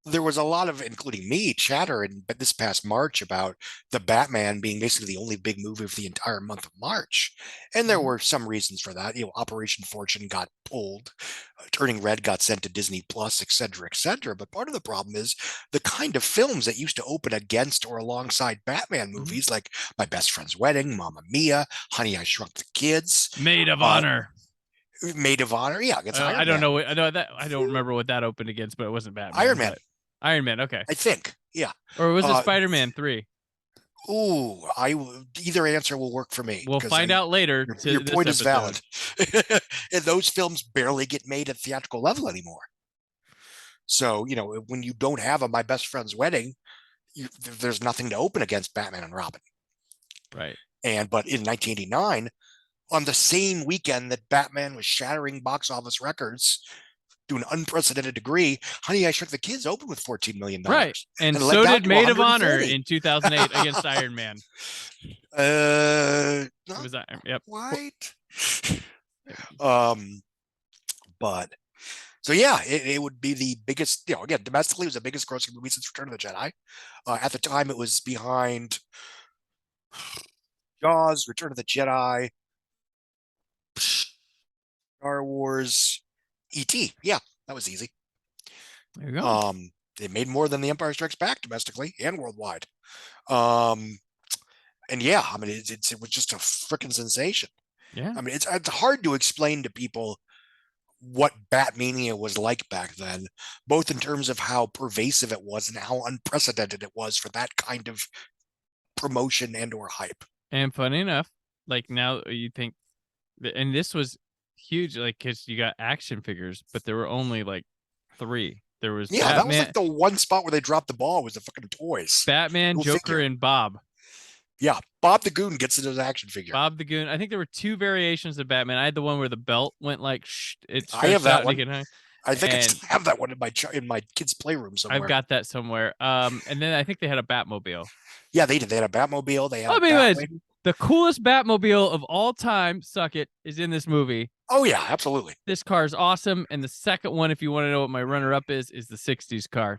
There was a lot of, including me, chatter in this past March about the Batman being basically the only big movie of the entire month of March. And there were some reasons for that. You know, Operation Fortune got pulled, Turning Red got sent to Disney Plus, et cetera, et cetera. But part of the problem is the kind of films that used to open against or alongside Batman movies, like My Best Friend's Wedding, Mamma Mia, Honey, I Shrunk the Kids. Maid of Honor. Maid of Honor, yeah. I don't know. I know that I don't remember what that opened against, but it wasn't Batman. Iron Man, okay. I think, yeah. Or was it Spider-Man 3? Ooh, either answer will work for me. We'll find out later. Your point is valid. And those films barely get made at theatrical level anymore. So, you know, when you don't have My Best Friend's Wedding, there's nothing to open against Batman and Robin. Right. But in 1989, on the same weekend that Batman was shattering box office records to an unprecedented degree, Honey, I Shrunk the Kids opened with $14 million. Right. And so did Maid of Honor in 2008 against Iron Man. It was yep. Quite. But so yeah, it would be the biggest, you know, again, domestically it was the biggest grossing movie since Return of the Jedi. At the time it was behind Jaws, Return of the Jedi, Star Wars, E.T. Yeah, that was easy. There you go. They made more than The Empire Strikes Back domestically and worldwide. And yeah, I mean, it was just a freaking sensation. Yeah. I mean, it's hard to explain to people what Batmania was like back then, both in terms of how pervasive it was and how unprecedented it was for that kind of promotion and or hype. And funny enough, like now you think, and this was huge, like, because you got action figures, but there were only like 3. There was Batman, that was like the one spot where they dropped the ball was the fucking toys. Batman, Joker, and Bob. Yeah, Bob the Goon gets into his action figure. Bob the Goon. I think there were 2 variations of Batman. I had the one where the belt went like I have that one. I think I still have that one in my kids' playroom somewhere. I've got that somewhere. And then I think they had a Batmobile. Yeah, they did. They had a Batmobile. They had the coolest Batmobile of all time, suck it, is in this movie. Oh yeah, absolutely. This car is awesome. And the second one, if you want to know what my runner-up is the 60s car.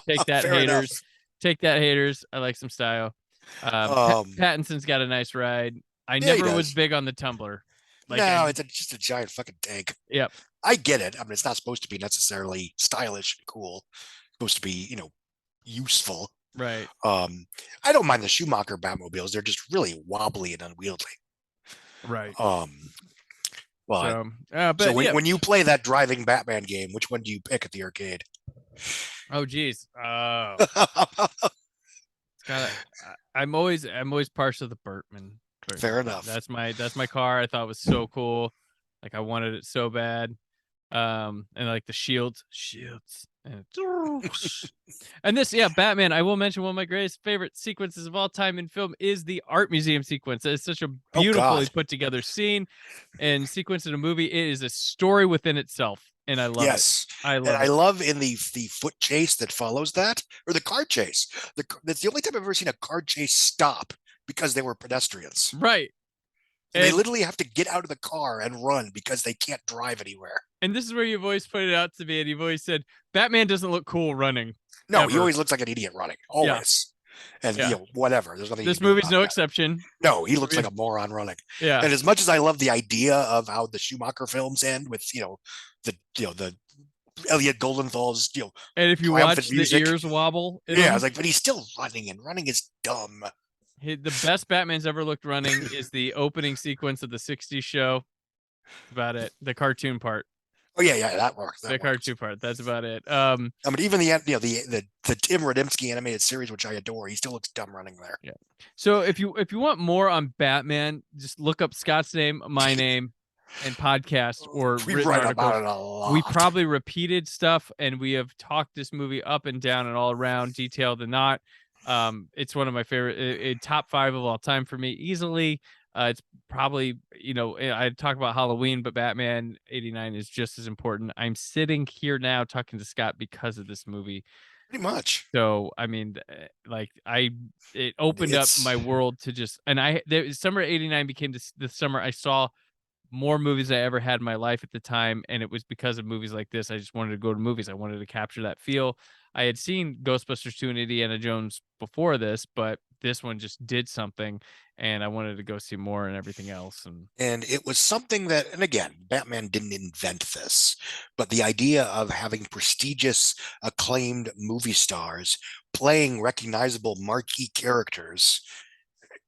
Take that, haters. Enough. Take that, haters. I like some style. Pattinson's got a nice ride. I never was big on the Tumbler. Like, no, it's just a giant fucking tank. Yep. I get it. I mean, it's not supposed to be necessarily stylish and cool. It's supposed to be, you know, useful. Right. I don't mind the Schumacher Batmobiles. They're just really wobbly and unwieldy. Right. But so when you play that driving Batman game, which one do you pick at the arcade? Oh geez. I'm always partial to the Burtman. Fair enough. That's my car. I thought it was so cool. Like I wanted it so bad. And like the shields. And this, Batman. I will mention one of my greatest favorite sequences of all time in film is the art museum sequence. It's such a beautifully put together scene and sequence in a movie. It is a story within itself, and I love it. I love in the foot chase that follows that, or the car chase. That's the only time I've ever seen a car chase stop because they were pedestrians. Right. And they literally have to get out of the car and run because they can't drive anywhere. And this is where you've always pointed out to me, and you've always said, Batman doesn't look cool running. No, ever. he always looks like an idiot running. Always. And whatever. There's nothing. This you can do movie's about no that. exception. No, he looks like a moron running. Yeah. And as much as I love the idea of how the Schumacher films end with the Elliot Goldenthal's And if you triumphant watch music, the ears wobble, I was like, but he's still running, and running is dumb. The best Batman's ever looked running is the opening sequence of the 60s show. That's about it. The cartoon part. Oh yeah, that works. The cartoon part. That's about it. I mean, even the Tim Radimsky animated series, which I adore, he still looks dumb running there. Yeah. So if you want more on Batman, just look up Scott's name, my name, and podcast or We written write articles. about it a lot. We probably repeated stuff, and we have talked this movie up and down and all around, detailed and not. It's one of my favorite, top 5 of all time for me, easily. It's probably, I talk about Halloween, but Batman 89 is just as important. I'm sitting here now talking to Scott because of this movie. Pretty much. So, I mean, it opened up my world to just, and summer 89 became the summer I saw more movies than I ever had in my life at the time. And it was because of movies like this. I just wanted to go to movies. I wanted to capture that feel. I had seen Ghostbusters 2 and Indiana Jones before this, but this one just did something, and I wanted to go see more and everything else. And it was something that, and again, Batman didn't invent this, but the idea of having prestigious, acclaimed movie stars playing recognizable marquee characters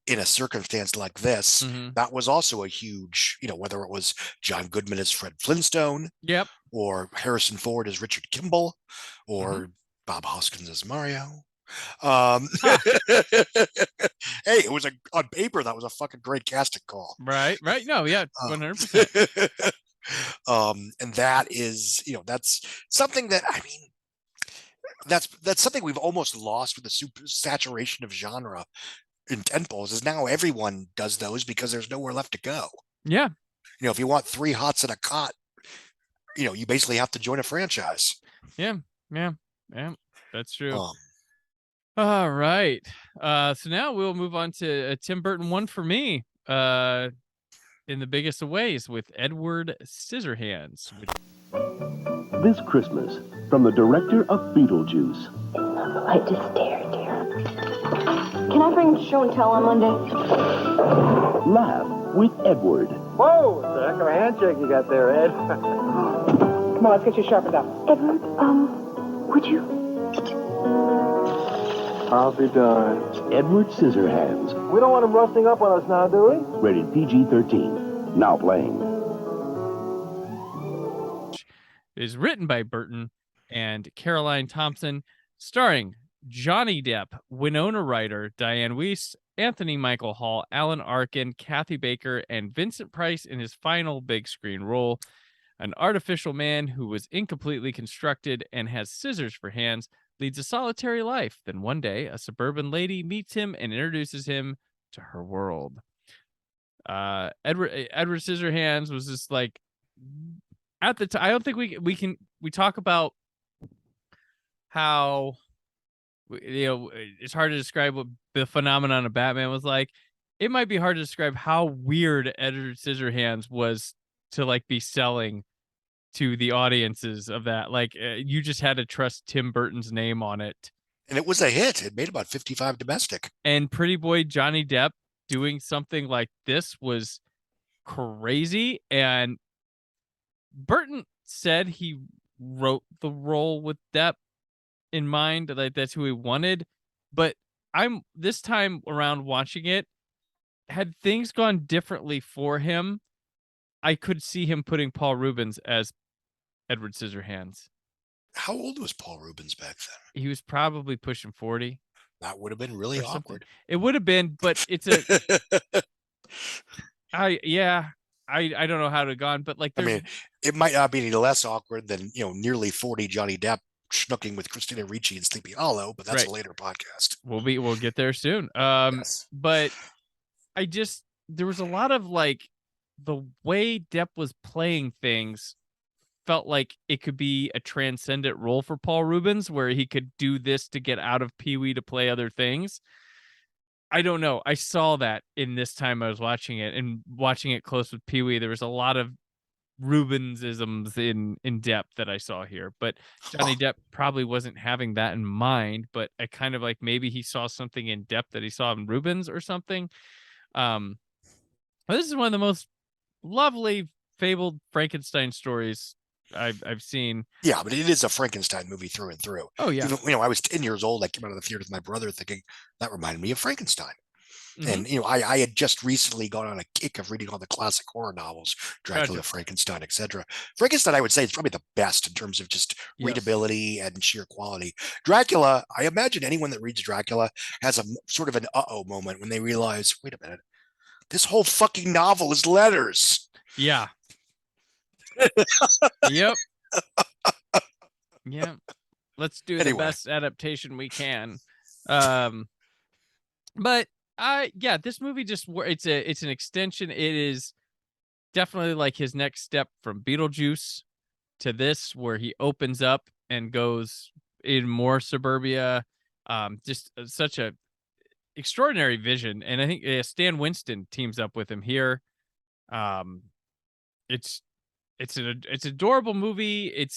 in a circumstance like this, that was also a huge, whether it was John Goodman as Fred Flintstone, yep, or Harrison Ford as Richard Kimball, or Bob Hoskins as Mario. Hey, it was on paper that was a fucking great casting call. Right. No, yeah, 100%. And that is, that's something that, I mean, that's something we've almost lost with the super saturation of genre in tentpoles. Is now everyone does those because there's nowhere left to go. Yeah. If you want 3 hots and a cot, you basically have to join a franchise. Yeah. That's true. All right. So now we'll move on to a Tim Burton one for me. In the biggest of ways, with Edward Scissorhands. This Christmas, from the director of Beetlejuice. Love the light to stare, dear. Can I bring show and tell on Monday? Laugh with Edward. Whoa, it's a heck of a handshake you got there, Ed. Come on, let's get you sharpened up. Edward, would you? I'll be darned. Edward Scissorhands. We don't want him rusting up on us now, do we? Rated PG-13. Now playing. Is written by Burton and Caroline Thompson, starring Johnny Depp, Winona Ryder, Diane Weiss, Anthony Michael Hall, Alan Arkin, Kathy Baker, and Vincent Price in his final big screen role. An artificial man who was incompletely constructed and has scissors for hands leads a solitary life. Then one day, a suburban lady meets him and introduces him to her world. Edward Scissorhands was just like, at the time, I don't think we talk about how, it's hard to describe what the phenomenon of Batman was like. It might be hard to describe how weird Edward Scissorhands was to be selling to the audiences of that. You just had to trust Tim Burton's name on it. And it was a hit. It made about 55 domestic. And pretty boy Johnny Depp doing something like this was crazy. And Burton said he wrote the role with Depp in mind, that's who he wanted. But this time around watching it, had things gone differently for him, I could see him putting Paul Rubens as Edward Scissorhands. How old was Paul Rubens back then? He was probably pushing 40. That would have been really awkward. It would have been, but it's I don't know how to have gone, but I mean, it might not be any less awkward than, nearly 40 Johnny Depp schnooking with Christina Ricci in Sleepy Hollow, but that's a later podcast. We'll get there soon. Yes. But there was a lot of the way Depp was playing things felt like it could be a transcendent role for Paul Rubens, where he could do this to get out of Pee-wee to play other things. I don't know. I saw that in this time I was watching it, and watching it close with Pee-wee, there was a lot of Rubensisms in depth that I saw here, but Johnny Depp probably wasn't having that in mind, but I kind of like maybe he saw something in depth that he saw in Rubens or something. But this is one of the most lovely fabled Frankenstein stories I've seen. Yeah, but it is a Frankenstein movie through and through. Oh yeah. Even, I was 10 years old. I came out of the theater with my brother thinking that reminded me of Frankenstein. Mm-hmm. And I had just recently gone on a kick of reading all the classic horror novels, Dracula, Gotcha. Frankenstein, etc. Frankenstein, I would say, is probably the best in terms of just readability and sheer quality. Dracula, I imagine anyone that reads Dracula has a sort of an uh-oh moment when they realize, wait a minute, this whole fucking novel is letters. Yeah. Yep. Yep. Let's do the best adaptation we can. But yeah, this movie just it's an extension. It is definitely like his next step from Beetlejuice to this, where he opens up and goes in more suburbia. Just such a extraordinary vision, and I think Stan Winston teams up with him here. It's adorable movie. It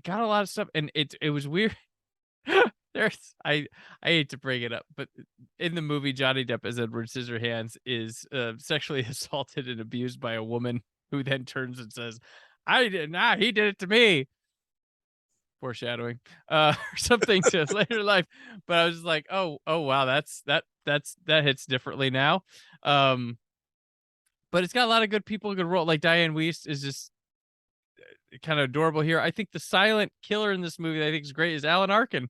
got a lot of stuff, and it was weird. I hate to bring it up, but in the movie, Johnny Depp as Edward Scissorhands is sexually assaulted and abused by a woman who then turns and says, "I did not. He did it to me." Foreshadowing, or something to later life. But I was just like, oh wow, that hits differently now. But it's got a lot of good people, good role. Like Diane Wiest is just kind of adorable here. I think the silent killer in this movie that I think is great is Alan Arkin.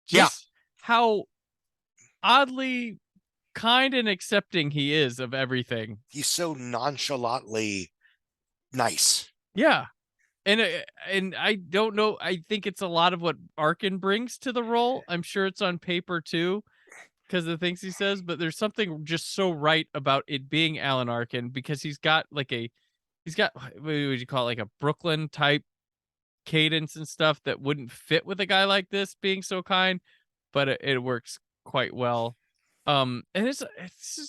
Just how oddly kind and accepting he is of everything. He's so nonchalantly nice. Yeah. And I don't know. I think it's a lot of what Arkin brings to the role. I'm sure it's on paper too, because of the things he says, but there's something just so right about it being Alan Arkin, because he's got what would you call it, like a Brooklyn type cadence and stuff that wouldn't fit with a guy like this being so kind, but it works quite well. And it's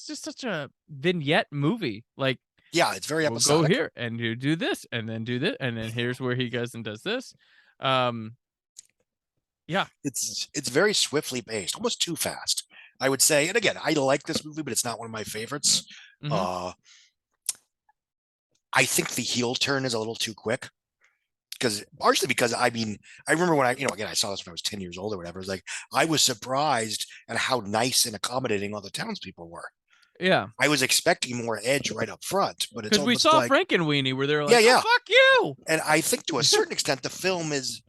just such a vignette movie. Like, yeah, it's very episodic. We'll go here and you do this and then do this, and then here's where he goes and does this. Yeah, it's very swiftly paced, almost too fast, I would say. And again, I like this movie, but it's not one of my favorites. I think the heel turn is a little too quick. Partially because I remember when I saw this when I was 10 years old or whatever. It was like, I was surprised at how nice and accommodating all the townspeople were. Yeah. I was expecting more edge right up front, but it's because we saw like, Frankenweenie where they're like, yeah. Oh, fuck you. And I think to a certain extent, the film is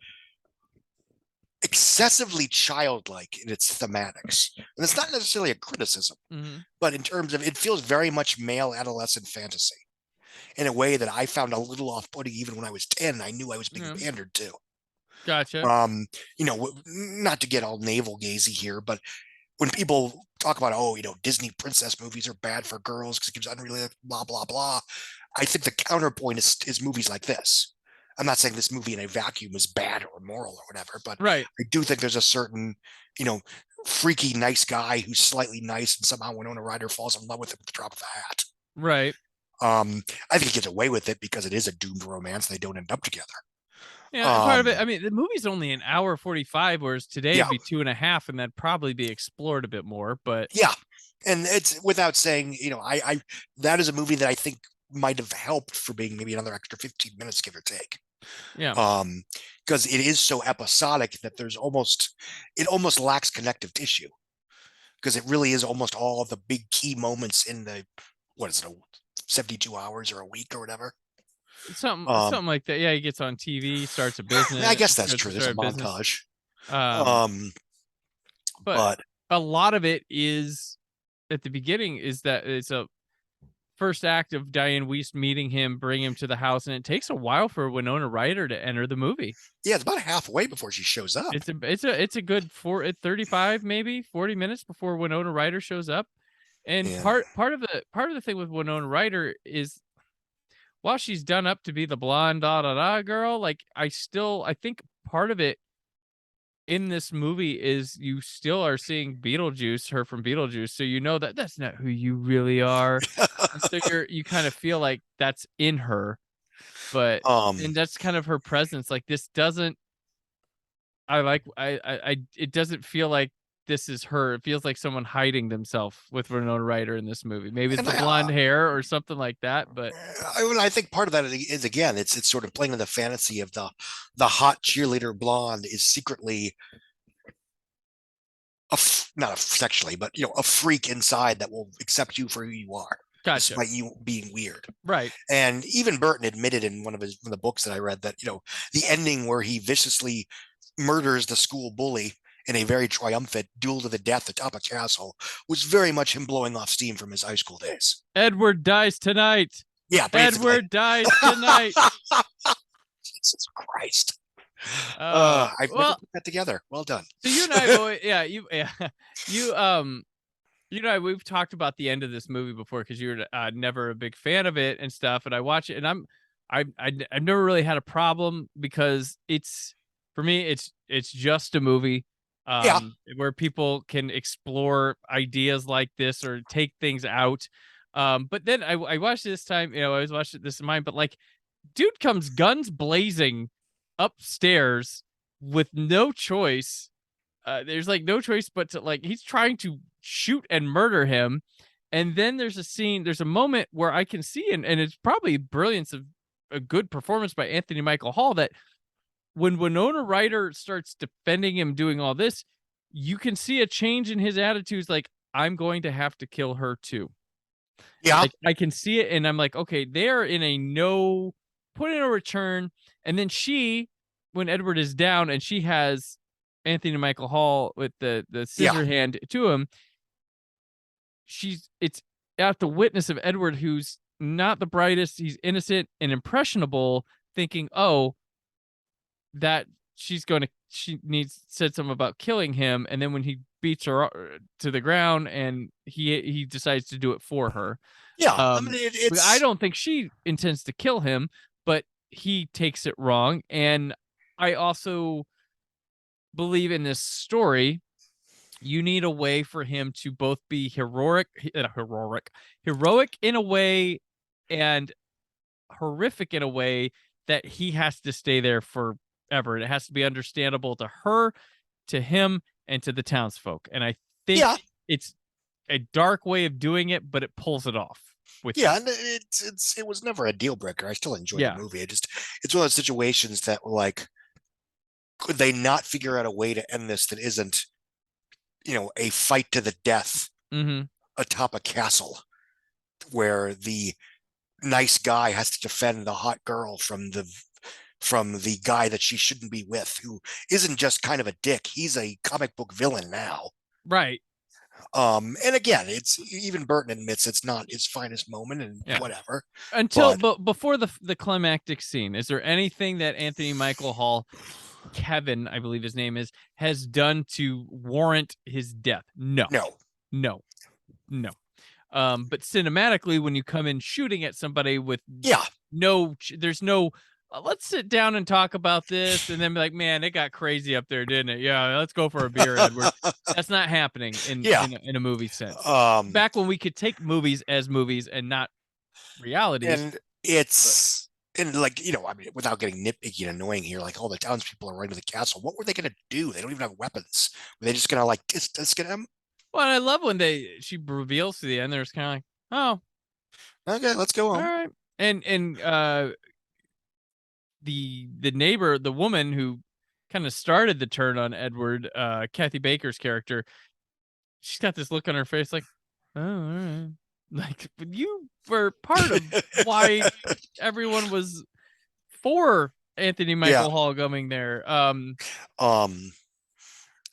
excessively childlike in its thematics. And it's not necessarily a criticism, but in terms of, it feels very much male adolescent fantasy. In a way that I found a little off-putting even when I was 10. I knew I was being pandered to. Gotcha. Not to get all navel-gazy here, but when people talk about, Disney princess movies are bad for girls because it gives unrealistic blah, blah, blah, I think the counterpoint is movies like this. I'm not saying this movie in a vacuum is bad or immoral or whatever, but I do think there's a certain, freaky, nice guy who's slightly nice, and somehow Winona Ryder falls in love with him at the drop of a hat. Right. I think he gets away with it because it is a doomed romance. They don't end up together. Yeah, part of it. I mean, the movie's only an hour 45, whereas today it'd be 2.5, and that'd probably be explored a bit more. But yeah, and it's without saying, I that is a movie that I think might have helped for being maybe another extra 15 minutes, give or take. Yeah. Because it is so episodic that it almost lacks connective tissue. Because it really is almost all of the big key moments in the 72 hours or a week or whatever. Something like that. Yeah, he gets on TV, starts a business. I guess that's true. There's a montage. But a lot of it is at the beginning is that it's a first act of Diane Wiest meeting him, bring him to the house, and it takes a while for Winona Ryder to enter the movie. Yeah, it's about halfway before she shows up. It's a good 35 maybe 40 minutes before Winona Ryder shows up. And part of the thing with Winona Ryder is, while she's done up to be the blonde girl, like I think part of it in this movie is you still are seeing her from Beetlejuice, so you know that that's not who you really are. So you kind of feel like that's in her. But and that's kind of her presence. Like this doesn't. It doesn't feel like this is her. It feels like someone hiding themselves with Winona Ryder in this movie. Maybe it's the blonde hair or something like that. But I think part of that is again, it's sort of playing with the fantasy of the hot cheerleader blonde is secretly not sexually, but a freak inside that will accept you for who you are. Gotcha. Despite you being weird. Right. And even Burton admitted in one of the books that I read that, the ending where he viciously murders the school bully in a very triumphant duel to the death atop a castle was very much him blowing off steam from his high school days. Edward dies tonight. Yeah, basically. Edward dies tonight. Jesus Christ. I've never put that together. Well done. So you and I, you know, we've talked about the end of this movie before because you were never a big fan of it and stuff. And I watch it, and I've never really had a problem because for me, it's just a movie where people can explore ideas like this or take things out. But then I watched it this time, I was watching this in mind, but like, dude comes guns blazing upstairs with no choice. There's like no choice but to he's trying to shoot and murder him. And then there's a moment where I can see, and it's probably brilliance of a good performance by Anthony Michael Hall, that when Winona Ryder starts defending him doing all this, you can see a change in his attitudes. Like, I'm going to have to kill her too. Yeah. I can see it. And I'm like, okay, they're in a no point in a return. And then when Edward is down and she has Anthony Michael Hall with the scissor hand to him, it's at the witness of Edward, who's not the brightest. He's innocent and impressionable, thinking, oh, that she said something about killing him. And then when he beats her to the ground and he decides to do it for her. Yeah. I mean, I don't think she intends to kill him, but he takes it wrong. And I also believe in this story, you need a way for him to both be heroic in a way and horrific in a way that he has to stay there forever. And it has to be understandable to her, to him, and to the townsfolk. And I think it's a dark way of doing it, but it pulls it off. And it was never a deal breaker. I still enjoyed the movie. It's one of those situations that were like, could they not figure out a way to end this that isn't, a fight to the death atop a castle where the nice guy has to defend the hot girl from the guy that she shouldn't be with, who isn't just kind of a dick. He's a comic book villain now. Right. And again, it's even Burton admits it's not his finest moment and whatever. But before the climactic scene, is there anything that Anthony Michael Hall, Kevin, I believe his name is, has done to warrant his death? No. But cinematically, when you come in shooting at somebody with there's no let's sit down and talk about this, and then be like, man, it got crazy up there, didn't it? Yeah, let's go for a beer, Edward. That's not happening in a movie sense. Back when we could take movies as movies and not realities. And it's I mean, without getting nitpicky and annoying here, like all the townspeople are running to the castle. What were they going to do? They don't even have weapons. Were they just going to disc him? Well, and I love when she reveals to the end. There's kind of like, oh, okay, let's go on. All right, and the neighbor, the woman who kind of started the turn on Edward, Kathy Baker's character, she's got this look on her face like, oh, all right. Like, you were part of why everyone was for Anthony Michael Hall coming there. And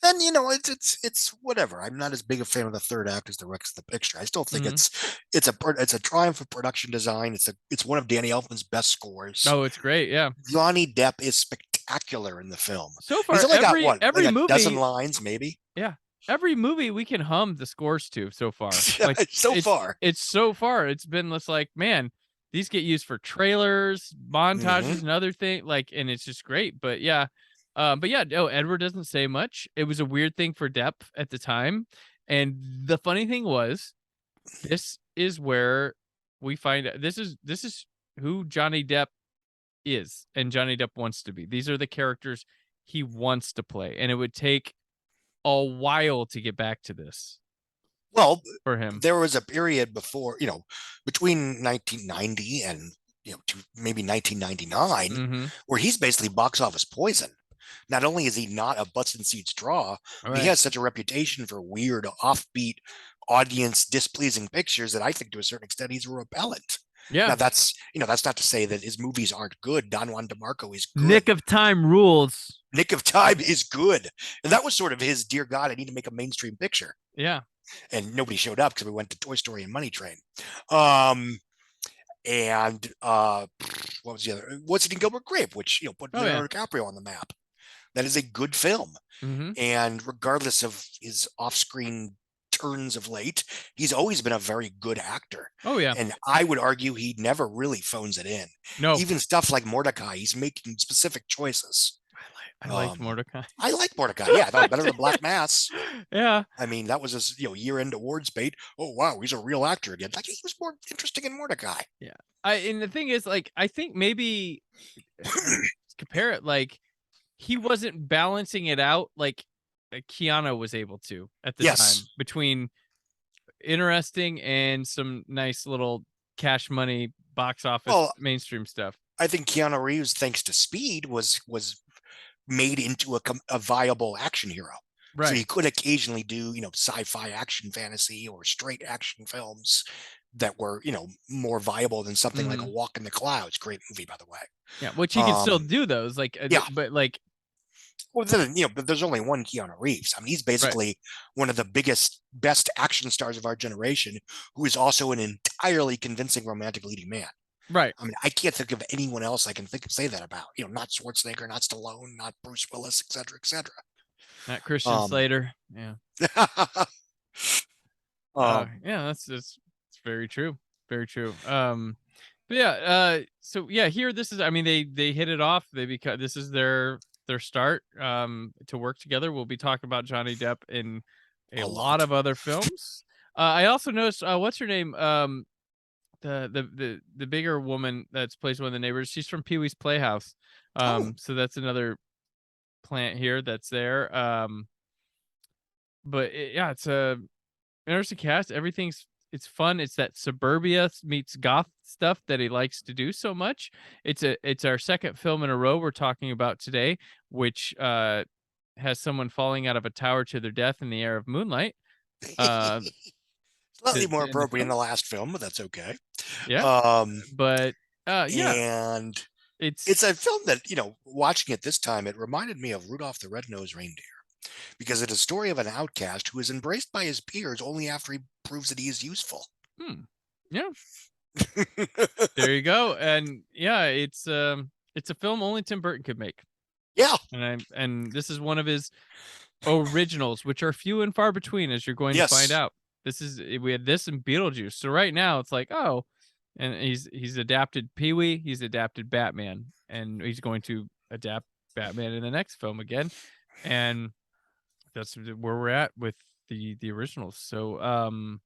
it's whatever. I'm not as big a fan of the third act as the rest of the picture. I still think it's a triumph of production design. It's one of Danny Elfman's best scores. Oh, it's great. Yeah, Johnny Depp is spectacular in the film. So far, he's only got every movie, a dozen lines, maybe. Yeah, every movie we can hum the scores to so far. Like it's so far. It's been just like, man, these get used for trailers, montages, and other things. Like, and it's just great. But yeah. Edward doesn't say much. It was a weird thing for Depp at the time. And the funny thing was, this is where we find out this is who Johnny Depp is and Johnny Depp wants to be. These are the characters he wants to play, and it would take a while to get back to this. Well, for him, there was a period before, between 1990 and to maybe 1999, where he's basically box office poison. Not only is he not a butts and seats draw, he has such a reputation for weird, offbeat, audience displeasing pictures that I think to a certain extent he's repellent. Yeah. Now that's not to say that his movies aren't good. Don Juan DeMarco is good. Nick of Time rules. Nick of Time is good. And that was sort of his, dear God, I need to make a mainstream picture. Yeah. And nobody showed up because we went to Toy Story and Money Train. And what was the other? What's It in Gilbert Grape, which put Leonardo DiCaprio on the map. That is a good film. And regardless of his off-screen turns of late, he's always been a very good actor. Oh yeah. And I would argue he never really phones it in. No. Even stuff like Mordecai, he's making specific choices. I like Mordecai. I like Mordecai. Yeah, I thought better than Black Mass. Yeah. I mean, that was his year-end awards bait. Oh wow, he's a real actor again. Like, he was more interesting in Mordecai. Yeah. And the thing is, like, I think maybe compare it, like, he wasn't balancing it out like Keanu was able to at the time, between interesting and some nice little cash money box office mainstream stuff. I think Keanu Reeves, thanks to Speed, was made into a viable action hero. Right. So he could occasionally do, sci-fi action fantasy or straight action films that were, more viable than something like A Walk in the Clouds. Great movie, by the way. Yeah, which he can still do those. Like, but like, well, then, but there's only one Keanu Reeves. I mean, he's basically one of the best action stars of our generation, who is also an entirely convincing romantic leading man. Right. I mean, I can't think of anyone else I can say that about. Not Schwarzenegger, not Stallone, not Bruce Willis, et cetera, et cetera. Not Christian Slater. Yeah. Yeah, that's very true. Very true. But yeah, so yeah, here this is, I mean, they hit it off. This is their start to work together. We'll be talking about Johnny Depp in a lot of other films. I also noticed what's her name? The bigger woman that's plays one of the neighbors. She's from Pee-wee's Playhouse. So that's another plant here that's there. But it's a interesting cast. It's fun. It's that suburbia meets goth stuff that he likes to do so much. It's our second film in a row we're talking about today, which has someone falling out of a tower to their death in the air of moonlight. Slightly more appropriate in the last film, but that's okay. Yeah. And it's a film that, watching it this time, it reminded me of Rudolph the Red-Nosed Reindeer, because it's a story of an outcast who is embraced by his peers only after he proves that he is useful. Yeah. There you go. And yeah, it's a film only Tim Burton could make. Yeah. And this is one of his originals, which are few and far between, as you're going to find out. We had this in Beetlejuice. So right now it's like, and he's adapted Pee-wee, he's adapted Batman, and he's going to adapt Batman in the next film again. And that's where we're at with the originals. So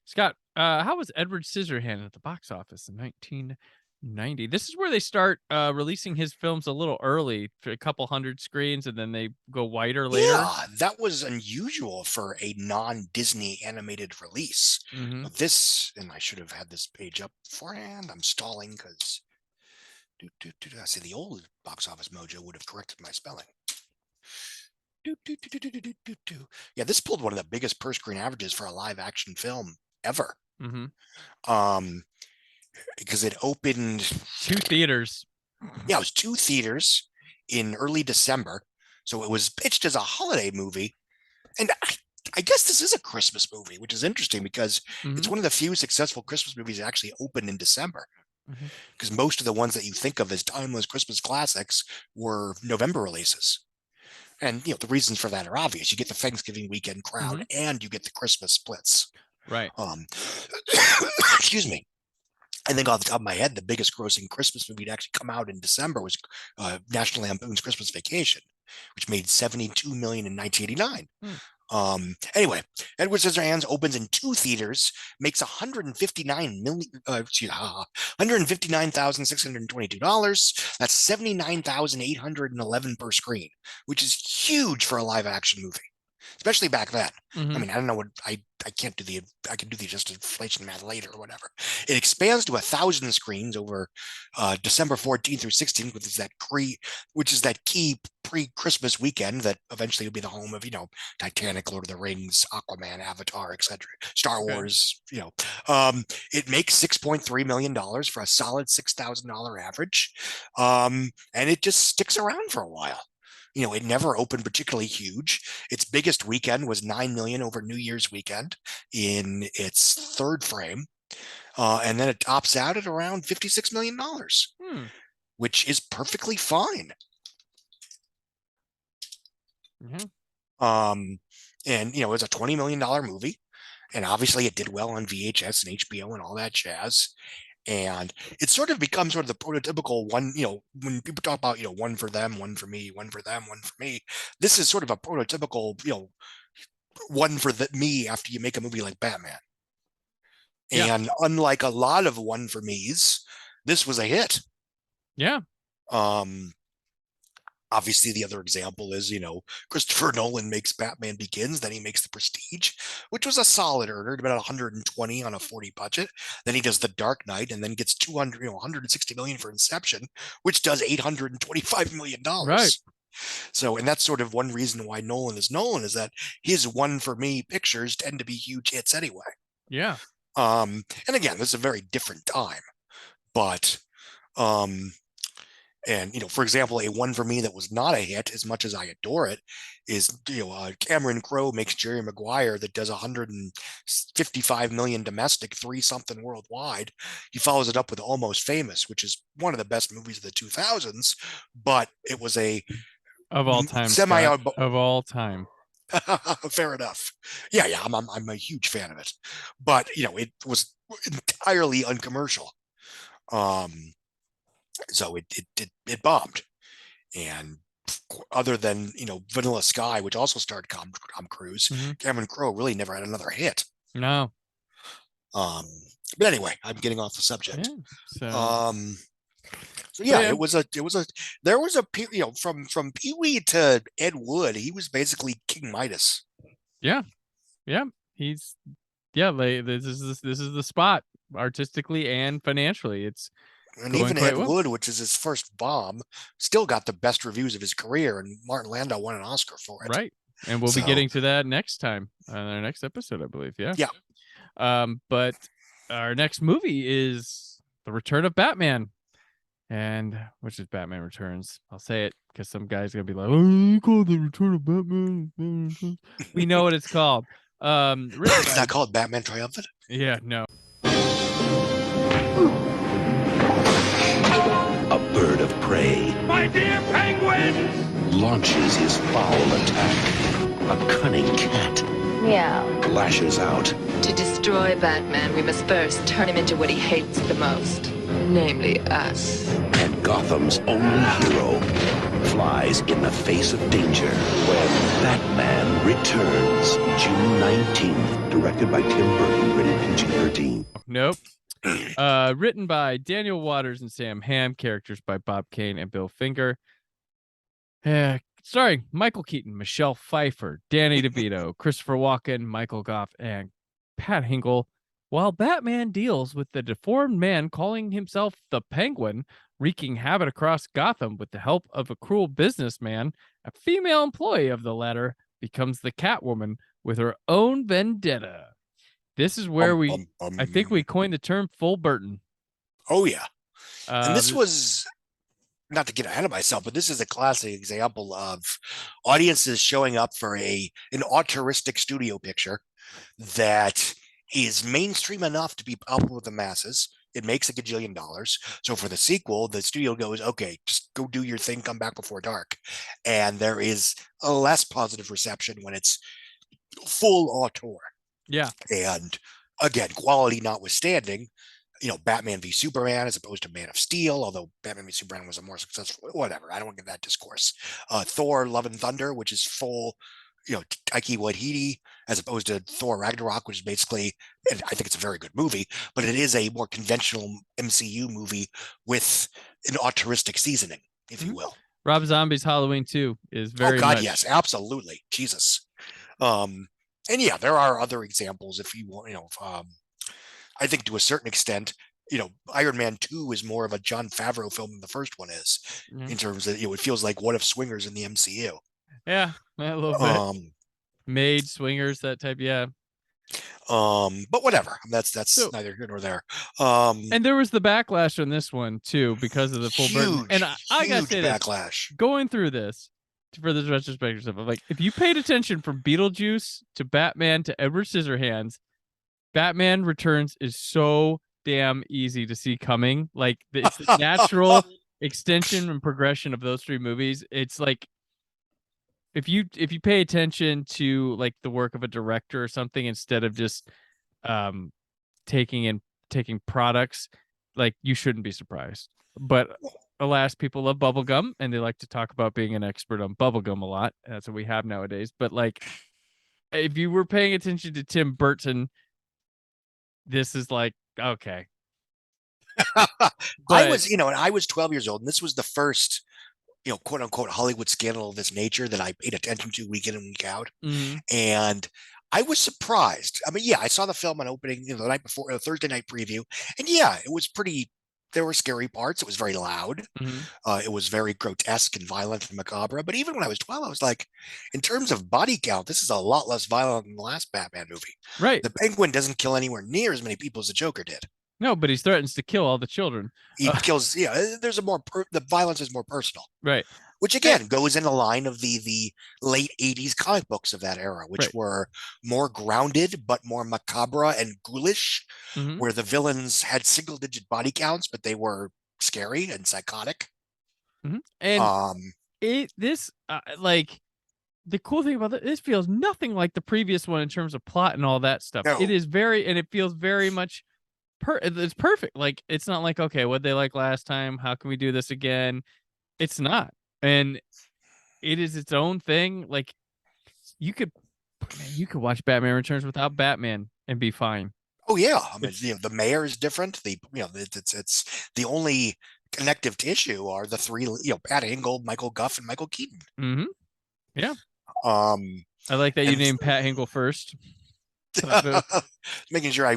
Scott, how was Edward Scissorhands at the box office in 1990? This is where they start releasing his films a little early, for a couple hundred screens, and then they go wider later. Yeah, that was unusual for a non-Disney animated release. This, and I should have had this page up beforehand. I'm stalling because I see the old Box Office Mojo would have corrected my spelling. Yeah, this pulled one of the biggest per screen averages for a live action film ever. Because it opened 2 theaters. Yeah, it was 2 theaters in early December. So it was pitched as a holiday movie. And I guess this is a Christmas movie, which is interesting because it's one of the few successful Christmas movies that actually opened in December. Because most of the ones that you think of as timeless Christmas classics were November releases. And, the reasons for that are obvious. You get the Thanksgiving weekend crowd and you get the Christmas splits. Right. Excuse me. I think off the top of my head, the biggest grossing Christmas movie to actually come out in December was National Lampoon's Christmas Vacation, which made $72 million in 1989. Anyway, Edward Scissorhands opens in 2 theaters, makes $159,622. That's $79,811 per screen, which is huge for a live action movie, especially back then. I mean, I don't know what I can do the just inflation math later or whatever. It expands to 1,000 screens over December 14th through 16th, which is that key pre-Christmas weekend that eventually will be the home of, Titanic, Lord of the Rings, Aquaman, Avatar, etc. Star Wars, it makes $6.3 million for a solid $6,000 average. And it just sticks around for a while. It never opened particularly huge. Its biggest weekend was 9 million over New Year's weekend in its 3rd frame. And then it tops out at around $56 million, which is perfectly fine. And, it was a $20 million movie. And obviously it did well on VHS and HBO and all that jazz. And it sort of becomes sort of the prototypical one, when people talk about, one for them, one for me, one for them, one for me. This is sort of a prototypical, one for me after you make a movie like Batman. Yeah. And unlike a lot of one for me's, this was a hit. Yeah. Obviously, the other example is, Christopher Nolan makes Batman Begins, then he makes The Prestige, which was a solid earner, about 120 on a 40 budget. Then he does The Dark Knight, and then gets 160 million for Inception, which does $825 million. Right. So, and that's sort of one reason why Nolan is that his one for me pictures tend to be huge hits anyway. Yeah. And again, this is a very different time, but, and, for example, a one for me that was not a hit, as much as I adore it, is, Cameron Crowe makes Jerry Maguire that does 155 million domestic, 3-something worldwide. He follows it up with Almost Famous, which is one of the best movies of the 2000s, but it was a of all time, of all time. Fair enough. Yeah, I'm a huge fan of it, but it was entirely uncommercial. So it bombed, and other than Vanilla Sky, which also starred Tom Cruise, Cameron Crowe really never had another hit. No. But anyway, I'm getting off the subject. Yeah, so yeah, it was a there was a period, from Pee Wee to Ed Wood, he was basically King Midas. Yeah, he's this is the spot artistically and financially. It's and even Ed Wood, which is his first bomb, still got the best reviews of his career, and Martin Landau won an Oscar for it. Right, and we'll be getting to that next time on our next episode, I believe. Yeah. But our next movie is The Return of Batman. And which is Batman Returns. I'll say it because some guy's gonna be like, "Oh, you call it The Return of Batman?" We know what it's called. It's not called Batman Triumphant. Yeah, no. A bird of prey, My dear penguins! launches his foul attack. A cunning cat Meow. lashes out. To destroy Batman, we must first turn him into what he hates the most, namely us. And Gotham's only hero flies in the face of danger when Batman Returns, June 19th, directed by Tim Burton, rated PG-13. Nope. Written by Daniel Waters and Sam Hamm, characters by Bob Kane and Bill Finger. Starring Michael Keaton, Michelle Pfeiffer, Danny DeVito, Christopher Walken, Michael Goff, and Pat Hingle. While Batman deals with the deformed man calling himself the Penguin, wreaking havoc across Gotham with the help of a cruel businessman, a female employee of the latter becomes the Catwoman with her own vendetta. This is where I think we coined the term full Burton. Oh, yeah. And this was, not to get ahead of myself, but this is a classic example of audiences showing up for an auteuristic studio picture that is mainstream enough to be popular with the masses. It makes $1 gajillion. So for the sequel, the studio goes, okay, just go do your thing, come back before dark. And there is a less positive reception when it's full auteur. Yeah. And again, quality notwithstanding, Batman v Superman as opposed to Man of Steel, although Batman v Superman was a more successful, whatever. I don't want to get that discourse. Thor, Love and Thunder, which is full, Taika Waititi, as opposed to Thor Ragnarok, which is basically, and I think it's a very good movie, but it is a more conventional MCU movie with an altruistic seasoning, if you will. Rob Zombie's Halloween 2 is very much. Yes, absolutely. Jesus. And yeah, there are other examples if you want, I think to a certain extent, Iron Man 2 is more of a Jon Favreau film than the first one is, in terms of, it feels like What If Swingers in the MCU. Yeah, a little bit. Maid, Swingers, that type, yeah. But whatever. That's neither here nor there. And there was the backlash on this one too because of the full Burton. And I gotta say backlash. Going through this for this retrospective stuff, like if you paid attention from Beetlejuice to Batman to Edward Scissorhands, Batman Returns is so damn easy to see coming. Like it's the natural extension and progression of those three movies. It's like if you pay attention to like the work of a director or something instead of just taking products, like you shouldn't be surprised. But alas, people love bubblegum and they like to talk about being an expert on bubblegum a lot. That's what we have nowadays. But like if you were paying attention to Tim Burton, this is like okay. I was 12 years old, and this was the first quote unquote Hollywood scandal of this nature that I paid attention to week in and week out. And I was surprised. I mean, yeah, I saw the film on opening, the night before, Thursday night preview. And yeah, it was there were scary parts. It was very loud. It was very grotesque and violent and macabre. But even when I was 12, I was like, in terms of body count, this is a lot less violent than the last Batman movie. Right. The Penguin doesn't kill anywhere near as many people as the Joker did. No, but he threatens to kill all the children. He kills. Yeah, there's the violence is more personal. Right. Which again goes in the line of the late 80s comic books of that era, which were more grounded but more macabre and ghoulish, where the villains had single-digit body counts, but they were scary and psychotic. And like the cool thing about this feels nothing like the previous one in terms of plot and all that stuff. No. It is it feels very much. It's perfect. Like it's not like, okay, what they like last time, how can we do this again? It's not, and it is its own thing. Like you could watch Batman Returns without Batman and be fine. Oh yeah, I mean, the mayor is different. It's the only connective tissue are the three, Pat Hingle, Michael Gough, and Michael Keaton. Yeah. I like that you named Pat Hingle first. Making sure I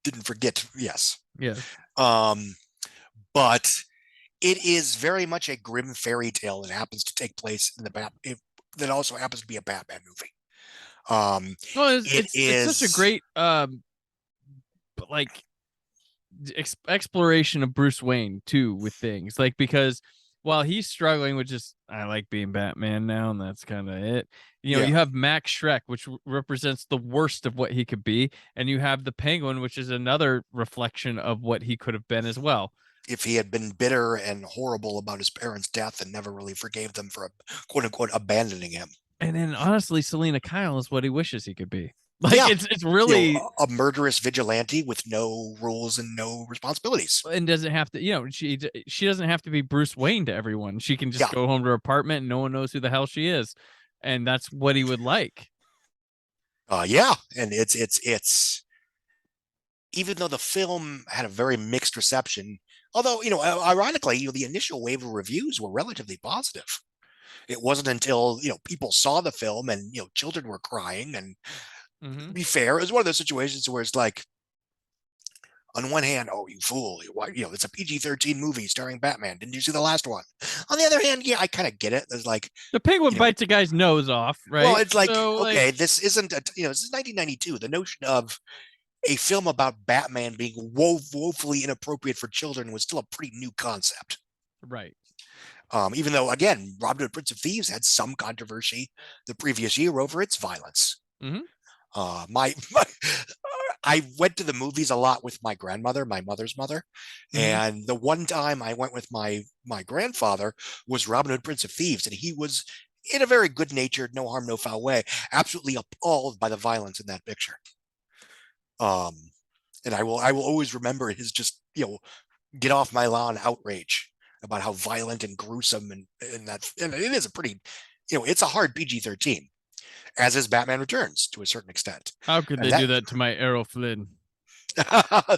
didn't forget. Yes. Yeah. But it is very much a grim fairy tale that happens to take place in that also happens to be a Batman movie. Well, it's such a great exploration of Bruce Wayne too with things like, because while he's struggling with just, I like being Batman now, and that's kind of it. You have Max Schreck, which represents the worst of what he could be, and you have the Penguin, which is another reflection of what he could have been as well. If he had been bitter and horrible about his parents' death and never really forgave them for quote unquote abandoning him. And then honestly, Selena Kyle is what he wishes he could be. Like it's really a murderous vigilante with no rules and no responsibilities, and doesn't have to. She doesn't have to be Bruce Wayne to everyone. She can just go home to her apartment and no one knows who the hell she is, and that's what he would like. And it's even though the film had a very mixed reception, although ironically, the initial wave of reviews were relatively positive. It wasn't until people saw the film and children were crying and. To be fair, it was one of those situations where it's like, on one hand, oh, you fool, it's a PG-13 movie starring Batman. Didn't you see the last one? On the other hand, yeah, I kind of get it. There's like the Penguin bites a guy's nose off, right? Well, it's like, okay, this isn't this is 1992. The notion of a film about Batman being woefully inappropriate for children was still a pretty new concept, right? Even though, again, Robin Hood, Prince of Thieves had some controversy the previous year over its violence. I went to the movies a lot with my grandmother, my mother's mother, and the one time I went with my grandfather was Robin Hood, Prince of Thieves, and he was, in a very good-natured, no harm, no foul way, absolutely appalled by the violence in that picture. And I will always remember his just get off my lawn outrage about how violent and gruesome and it is a pretty it's a hard PG-13. as is Batman Returns to a certain extent. How could they do that to my Errol Flynn?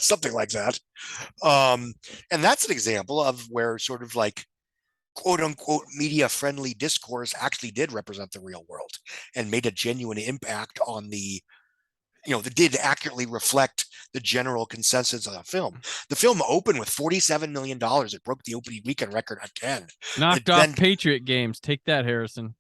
Something like that. And that's an example of where sort of like quote unquote media friendly discourse actually did represent the real world and made a genuine impact on the, that did accurately reflect the general consensus of the film. The film opened with $47 million. It broke the opening weekend record again. Knocked off Patriot Games. Take that, Harrison.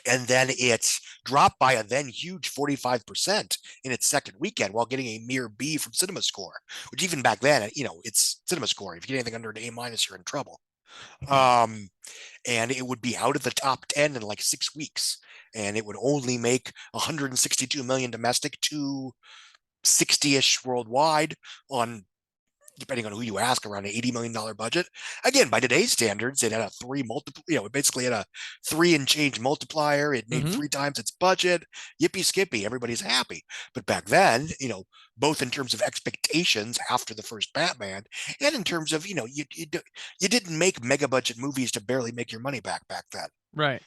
And then it dropped by a then huge 45% in its second weekend while getting a mere B from CinemaScore, which even back then, it's CinemaScore. If you get anything under an A-, you're in trouble. And it would be out of the top 10 in like 6 weeks. And it would only make 162 million domestic, 260-ish worldwide on, depending on who you ask, around an $80 million budget. Again, by today's standards, it had a it basically had a 3 and change multiplier. It made 3 times its budget. Yippee skippy, everybody's happy. But back then, both in terms of expectations after the first Batman, and in terms of, you didn't make mega budget movies to barely make your money back then. Right.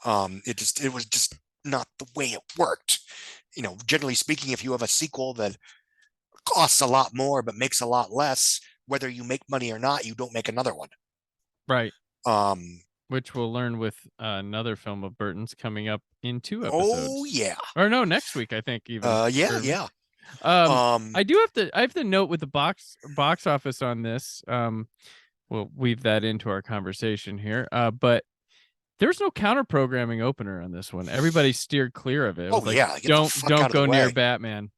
It was just not the way it worked. Generally speaking, if you have a sequel that costs a lot more but makes a lot less, whether you make money or not, you don't make another one. Right. Which we'll learn with another film of Burton's coming up in 2 episodes. Oh yeah. Or no, next week I think even. Yeah. I have to note with the box office on this. We'll weave that into our conversation here. But there's no counter programming opener on this one. Everybody steered clear of it. Yeah. Don't go near Batman.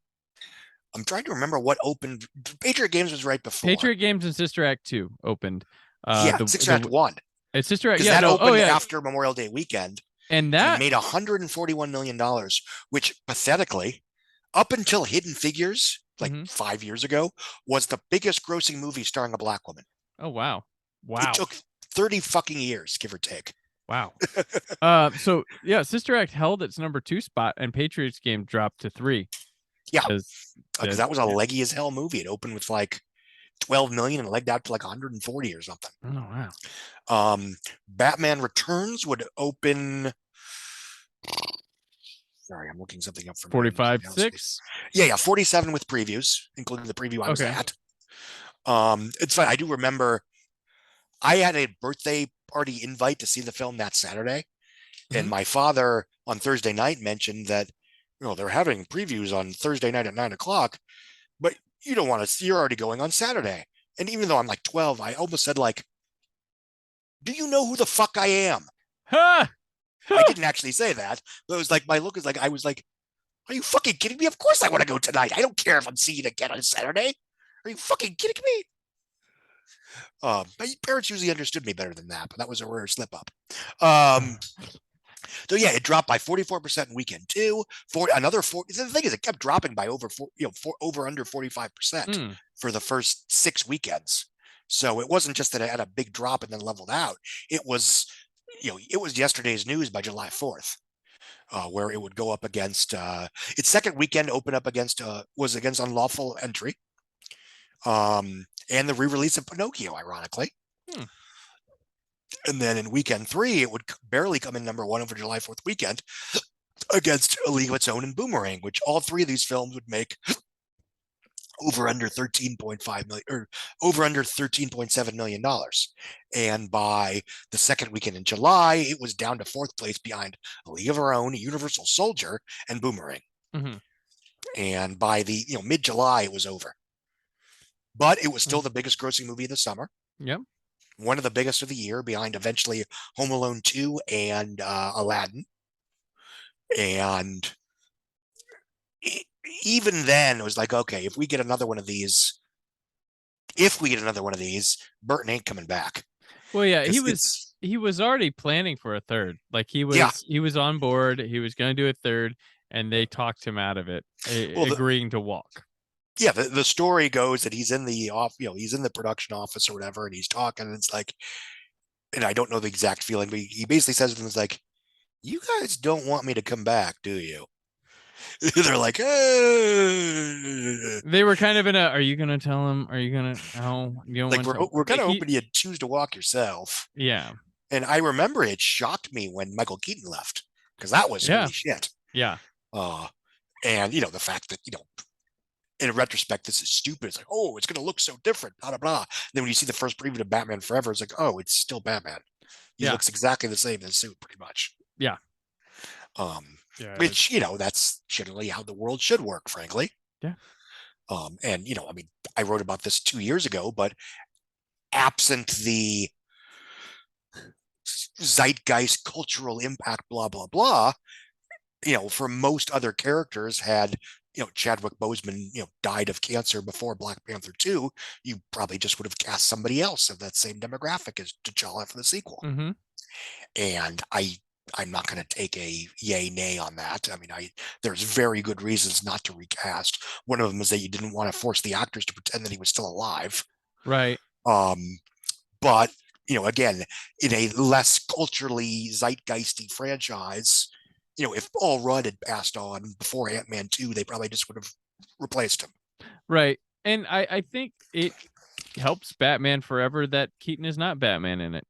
I'm trying to remember what opened. Patriot Games was right before. Patriot Games and Sister Act 2 opened. Sister Act 1. It's Sister Act. That opened after Memorial Day weekend. And that made $141 million, which pathetically, up until Hidden Figures, 5 years ago, was the biggest grossing movie starring a black woman. Oh, wow. It took 30 fucking years, give or take. Wow. So Sister Act held its number 2 spot and Patriots Game dropped to 3. Yeah, because that was a leggy as hell movie. It opened with 12 million and legged out to 140 or something. Oh wow. Batman Returns would open. Sorry, I'm looking something up for 45.6. Yeah, 47 with previews, including the preview I was at. It's fun. I do remember I had a birthday party invite to see the film that Saturday, and my father on Thursday night mentioned that they're having previews on Thursday night at 9:00, but you don't want to. You're already going on Saturday. And even though I'm 12, I almost said do you know who the fuck I am? I didn't actually say that, but it was my look is I was like, are you fucking kidding me? Of course I want to go tonight. I don't care if I'm seeing it again on Saturday. Are you fucking kidding me? My parents usually understood me better than that, but that was a rare slip up. So yeah, it dropped by 44% in weekend 2. The thing is, it kept dropping by over under 45% for the first 6 weekends. So it wasn't just that it had a big drop and then leveled out. It was, it was yesterday's news by July 4th, where it would go up against its second weekend. Open up against was against Unlawful Entry, and the re-release of Pinocchio, ironically. And then in weekend 3, it would barely come in number 1 over July 4th weekend against A League of Its Own and Boomerang, which all 3 of these films would make over under $13.5 million or over under $13.7 million. And by the second weekend in July, it was down to 4th place behind A League of Our Own, Universal Soldier, and Boomerang. And by the mid-July, it was over. But it was still the biggest grossing movie of the summer. Yep. One of the biggest of the year, behind eventually Home Alone 2 and Aladdin. And even then, it was okay, if we get another one of these, Burton ain't coming back. Well, yeah, he was already planning for a third. He was on board. He was going to do a third, and they talked him out of it, agreeing to walk. Yeah, the story goes that he's in the he's in the production office or whatever, and he's talking, and it's and I don't know the exact feeling, but he basically says things like, "You guys don't want me to come back, do you?" They're like, They were kind of in a, are you going to tell him? Are you going to, you don't we're kind of hoping you choose to walk yourself. Yeah. And I remember it shocked me when Michael Keaton left, because that was holy shit. Yeah. And the fact that, in retrospect, this is stupid. It's like, oh, it's going to look so different, blah, blah, blah. Then when you see the first preview of Batman Forever, it's like, oh, it's still Batman. He looks exactly the same in the suit, pretty much. Yeah. Which, that's generally how the world should work, frankly. Yeah. And, I wrote about this 2 years ago, but absent the zeitgeist, cultural impact, blah, blah, blah, for most other characters had, Chadwick Boseman, died of cancer before Black Panther 2, you probably just would have cast somebody else of that same demographic as T'Challa for the sequel. Mm-hmm. And I'm not going to take a yay nay on that. I mean, there's very good reasons not to recast. One of them is that you didn't want to force the actors to pretend that he was still alive. Right. But again, in a less culturally zeitgeisty franchise, if Paul Rudd had passed on before Ant-Man 2, they probably just would have replaced him. Right. And I think it helps Batman Forever that Keaton is not Batman in it.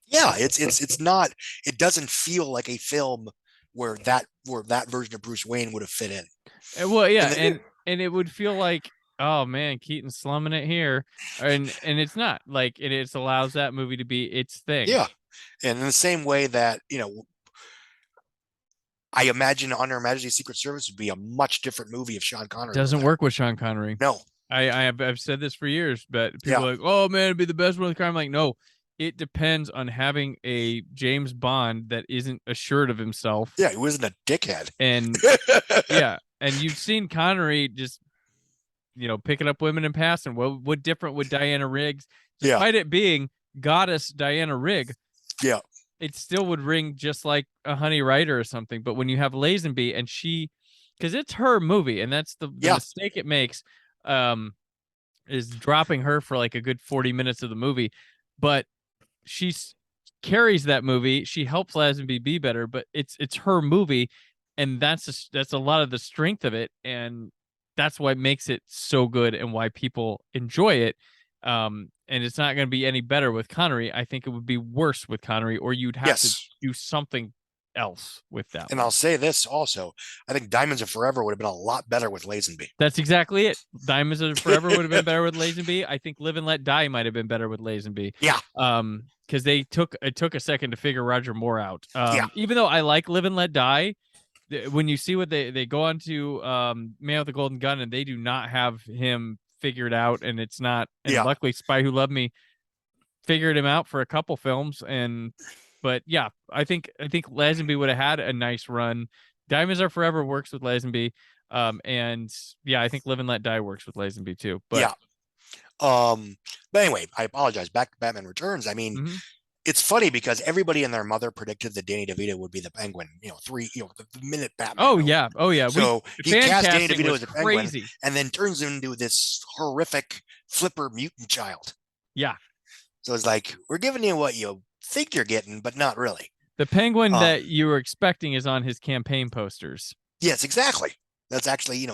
Yeah, it's not. It doesn't feel like a film where that version of Bruce Wayne would have fit in. Well, yeah, and it would feel like, oh man, Keaton's slumming it here, and it's not like it allows that movie to be its thing. Yeah, and in the same way that I imagine Under Her Majesty's Secret Service would be a much different movie if Sean Connery doesn't work with Sean Connery. No, I've said this for years, but people are like, oh man, it'd be the best one with crime. I'm like, no. It depends on having a James Bond that isn't assured of himself. Yeah, he wasn't a dickhead. And and you've seen Connery just, picking up women and passing. What different would Diana Rigg, despite it being goddess Diana Rigg? Yeah, it still would ring just like a Honey Rider or something. But when you have Lazenby and because it's her movie, and that's the mistake it makes, is dropping her for like a good 40 minutes of the movie, but she carries that movie. She helps Lazenby be better, but it's her movie, and that's a lot of the strength of it, and that's what makes it so good and why people enjoy it. And it's not going to be any better with Connery. I think it would be worse with Connery, or you'd have to do something else with that. And I'll say this also, I think Diamonds Are Forever would have been a lot better with Lazenby. That's exactly it. Diamonds Are Forever would have been better with Lazenby. I think Live and Let Die might have been better with Lazenby. Yeah. Because it took a second to figure Roger Moore out. Even though I like Live and Let Die, when you see what they go on to Man with the Golden Gun, and they do not have him figured out, and it's not. And luckily, Spy Who Loved Me figured him out for a couple films, but yeah, I think Lazenby would have had a nice run. Diamonds Are Forever works with Lazenby, and I think Live and Let Die works with Lazenby too. But but anyway, I apologize. Back to Batman Returns. I mean, it's funny because everybody and their mother predicted that Danny DeVito would be the Penguin. The minute Batman. Oh yeah. So he cast Danny DeVito as a Penguin, crazy. And then turns him into this horrific flipper mutant child. Yeah. So it's like, we're giving you what you think you're getting, but not really. The Penguin that you were expecting is on his campaign posters. Yes, exactly. That's actually,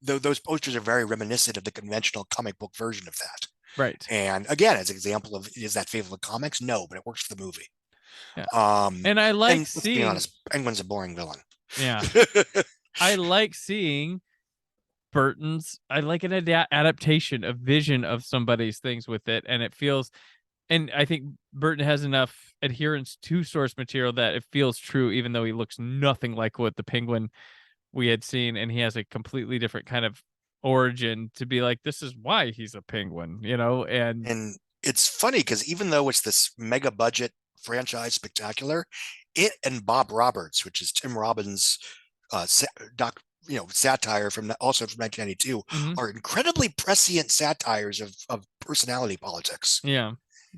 those posters are very reminiscent of the conventional comic book version of that. Right. And again, as an example of, is that faithful to comics? No, but it works for the movie. Yeah. And I like let's be honest, Penguin's a boring villain. Yeah. I like seeing Burton's, I like an adaptation, a vision of somebody's things with it, and it feels, and I think Burton has enough adherence to source material that it feels true, even though he looks nothing like what the Penguin we had seen, and he has a completely different kind of origin to be like, this is why he's a penguin, and it's funny because even though it's this mega budget franchise spectacular, it and Bob Roberts, which is Tim Robbins' satire from 1992, are incredibly prescient satires of personality politics. Yeah.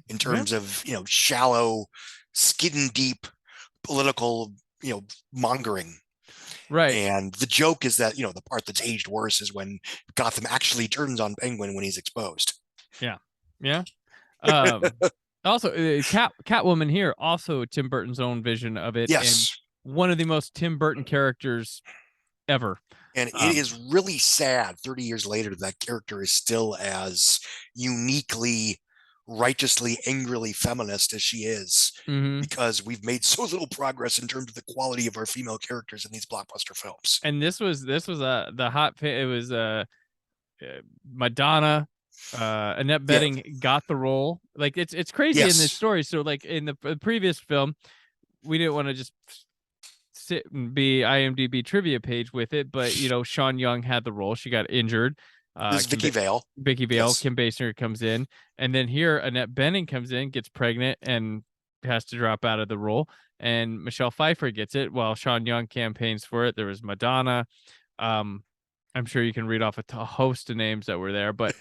In terms of, shallow, skin deep political, mongering. Right. And the joke is that, the part that's aged worse is when Gotham actually turns on Penguin when he's exposed. Yeah. Yeah. Also, Catwoman here, also Tim Burton's own vision of it. Yes. And one of the most Tim Burton characters ever. And it is really sad 30 years later that character is still as uniquely righteously, angrily feminist as she is, because we've made so little progress in terms of the quality of our female characters in these blockbuster films. And this was the hot pick. It was Madonna, Annette Bening got the role. Like it's crazy in this story. So like in the previous film, we didn't want to just sit and be IMDb trivia page with it, but you know, Sean Young had the role. She got injured. This is Vicky Vale. Vicky Vale, Kim Basinger comes in, and then here Annette Bening comes in, gets pregnant, and has to drop out of the role. And Michelle Pfeiffer gets it while Sean Young campaigns for it. There was Madonna. I'm sure you can read off a host of names that were there, but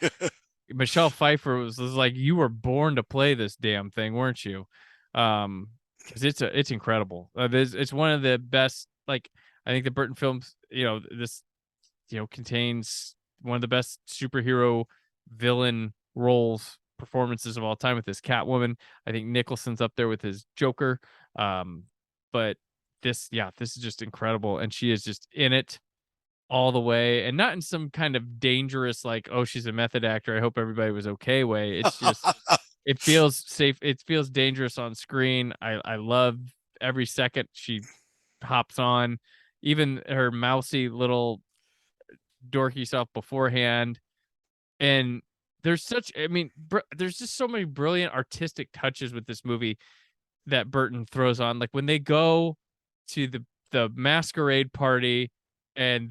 Michelle Pfeiffer was like, you were born to play this damn thing, weren't you? Because it's incredible. It's one of the best. Like, I think the Burton films, this contains one of the best superhero villain performances of all time with this Catwoman. I think Nicholson's up there with his Joker. But this is just incredible, and she is just in it all the way, and not in some kind of dangerous, like, oh, she's a method actor, I hope everybody was okay way. It's just it feels safe. It feels dangerous on screen. I love every second she hops on, even her mousy little dorky self beforehand. And there's there's just so many brilliant artistic touches with this movie that Burton throws on. Like when they go to the masquerade party, and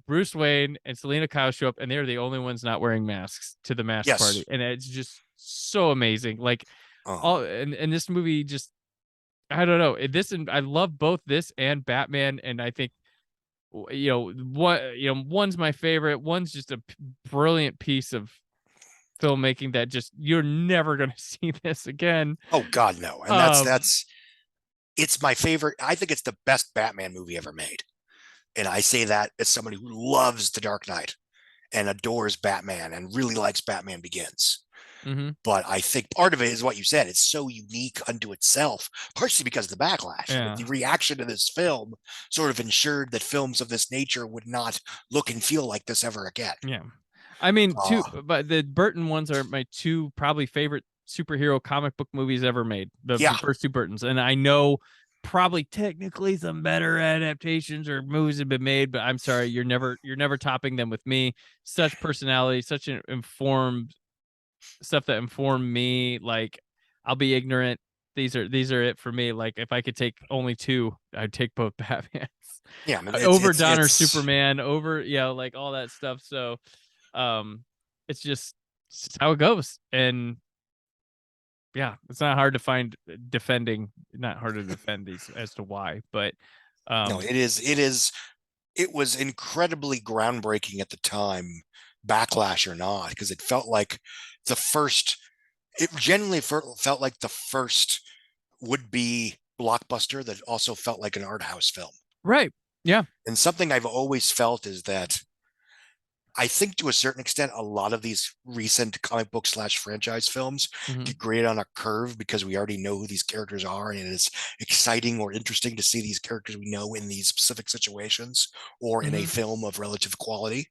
Bruce Wayne and Selena Kyle show up, and they're the only ones not wearing masks to the mask party. And it's just so amazing. Like and this movie just, I don't know. I love both this and Batman. And I think, one's my favorite. One's just a brilliant piece of filmmaking that just, you're never going to see this again. Oh God, no. And it's my favorite. I think it's the best Batman movie ever made. And I say that as somebody who loves The Dark Knight and adores Batman and really likes Batman Begins. But I think part of it is what you said. It's so unique unto itself, partially because of the backlash. The reaction to this film sort of ensured that films of this nature would not look and feel like this ever again. Yeah. I mean, but the Burton ones are my two probably favorite superhero comic book movies ever made. The first two Burtons. And I know probably technically some better adaptations or movies have been made, but I'm sorry, you're never topping them with me. Such personality, such an informed stuff that informed me. Like, I'll be ignorant. These are it for me. Like, if I could take only two, I'd take both Batmans. Yeah, over Donner Superman, over like all that stuff. So it's just how it goes. And it's not hard to find not hard to defend these as to why, but no, it was incredibly groundbreaking at the time, backlash or not, because it felt like it genuinely felt like the first would-be blockbuster that also felt like an art house film. Right. Yeah. And something I've always felt is that I think to a certain extent, a lot of these recent comic book / franchise films degrade on a curve because we already know who these characters are. And it is exciting or interesting to see these characters we know in these specific situations or in a film of relative quality.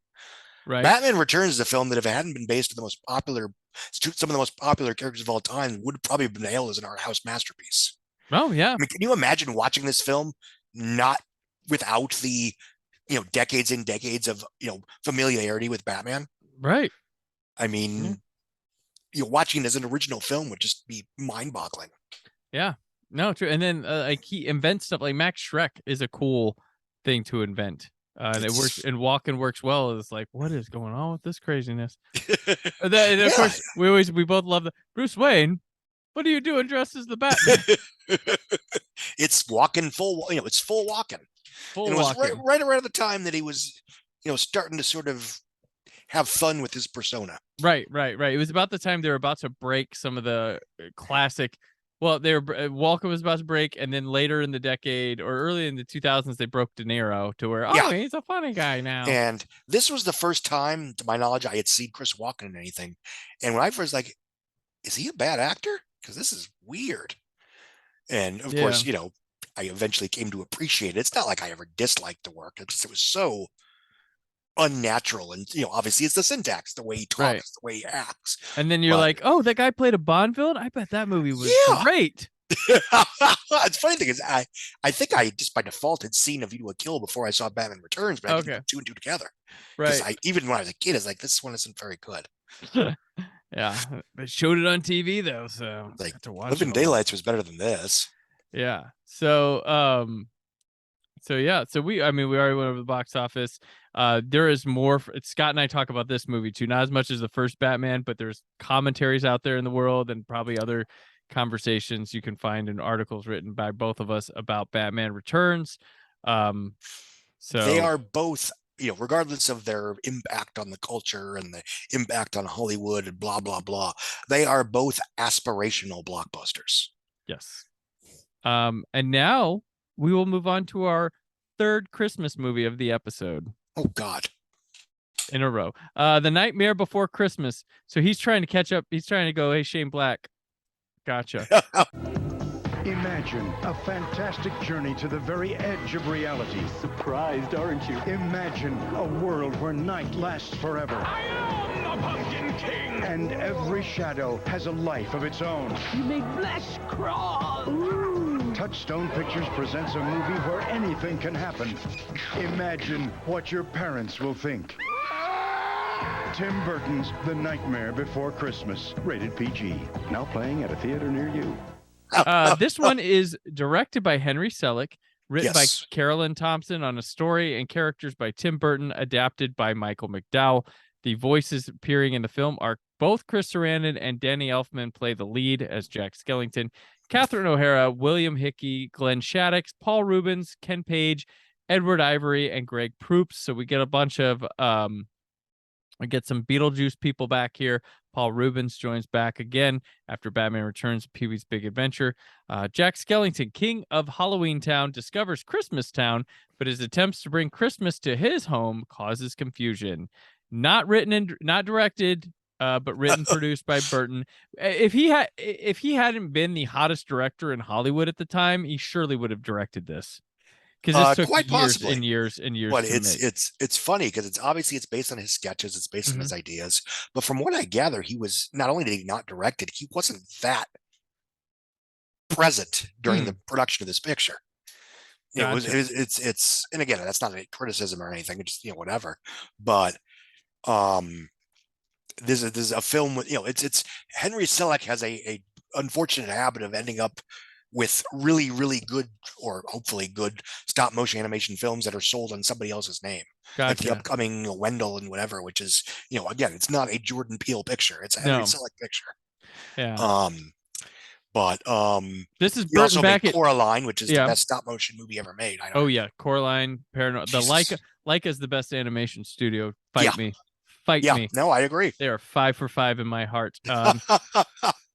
Right. Batman Returns is a film that if it hadn't been based on some of the most popular characters of all time, would probably have been hailed as an art house masterpiece. Oh yeah. I mean, can you imagine watching this film not without the decades and decades of familiarity with Batman? Right. I mean, watching it as an original film would just be mind-boggling. Yeah. No, true. And then he invents stuff like Max Schreck is a cool thing to invent. And it works, and Walken works well. It's like, what is going on with this craziness? And of course, we both love the Bruce Wayne. What are you doing dressed as the Batman? It's Walken full. It's full Walken. And it was right around the time that he was, starting to sort of have fun with his persona. Right. It was about the time they were about to break some of the classic. Well, Walken was about to break, and then later in the decade or early in the 2000s, they broke De Niro to where he's a funny guy now. And this was the first time, to my knowledge, I had seen Chris Walken in anything. And when I first is he a bad actor? Because this is weird. And of course, I eventually came to appreciate it. It's not like I ever disliked the work. It was so unnatural, and obviously it's the syntax, the way he talks, Right. the way he acts. And then you're like, oh, that guy played a Bond villain? I bet that movie was great. It's funny thing is, I think I just by default had seen A View to a Kill before I saw Batman Returns, but I didn't put two and two together. Right. Even when I was a kid, it's like, this one isn't very good. Yeah, they showed it on TV though, so like to watch Living Daylights was better than this. Yeah. So we already went over the box office. There is more. Scott and I talk about this movie too, not as much as the first Batman, but there's commentaries out there in the world and probably other conversations you can find in articles written by both of us about Batman Returns. So they are both, regardless of their impact on the culture and the impact on Hollywood and blah, blah, blah, they are both aspirational blockbusters. Yes. And now we will move on to our third Christmas movie of the episode. Oh, God. In a row. The Nightmare Before Christmas. So he's trying to catch up. He's trying to go, hey, Shane Black. Gotcha. Imagine a fantastic journey to the very edge of reality. Surprised, aren't you? Imagine a world where night lasts forever. I am the Pumpkin King! And every shadow has a life of its own. You make flesh crawl! Ooh. Touchstone Pictures presents a movie where anything can happen. Imagine what your parents will think. Tim Burton's The Nightmare Before Christmas, rated PG. Now playing at a theater near you. This one is directed by Henry Selick, written by Yes. Carolyn Thompson on a story and characters by Tim Burton, adapted by Michael McDowell. The voices appearing in the film are both Chris Sarandon and Danny Elfman play the lead as Jack Skellington. Catherine O'Hara, William Hickey, Glenn Shaddix, Paul Rubens, Ken Page, Edward Ivory, and Greg Proops. So we get a bunch of we get some Beetlejuice people back here. Paul Rubens joins back again after Batman Returns, Pee-wee's Big Adventure. Jack Skellington, king of Halloween Town, discovers Christmas Town, but his attempts to bring Christmas to his home causes confusion. Not written and not directed, but written, produced by Burton. If he hadn't been the hottest director in Hollywood at the time, he surely would have directed this. Because this took quite years possibly. and years and years. But to make. it's funny because it's based on his sketches, it's based on his ideas. But from what I gather, he was not only did he not direct it, he wasn't that present during the production of this picture. Gotcha. It's and again, that's not a criticism or anything, it's just whatever. But this is a film with it's Henry Selick has a unfortunate habit of ending up with really, really good, or hopefully good, stop motion animation films that are sold on somebody else's name. Gotcha. Like the upcoming Wendell and whatever, which is, again, it's not a Jordan Peele picture. It's a Henry Selick picture. Yeah. But this is he also Burton back made at Coraline, which is the best stop motion movie ever made. Coraline, Paranoid. The Leica is the best animation studio. Fight me. No, I agree. They are 5 for 5 in my heart.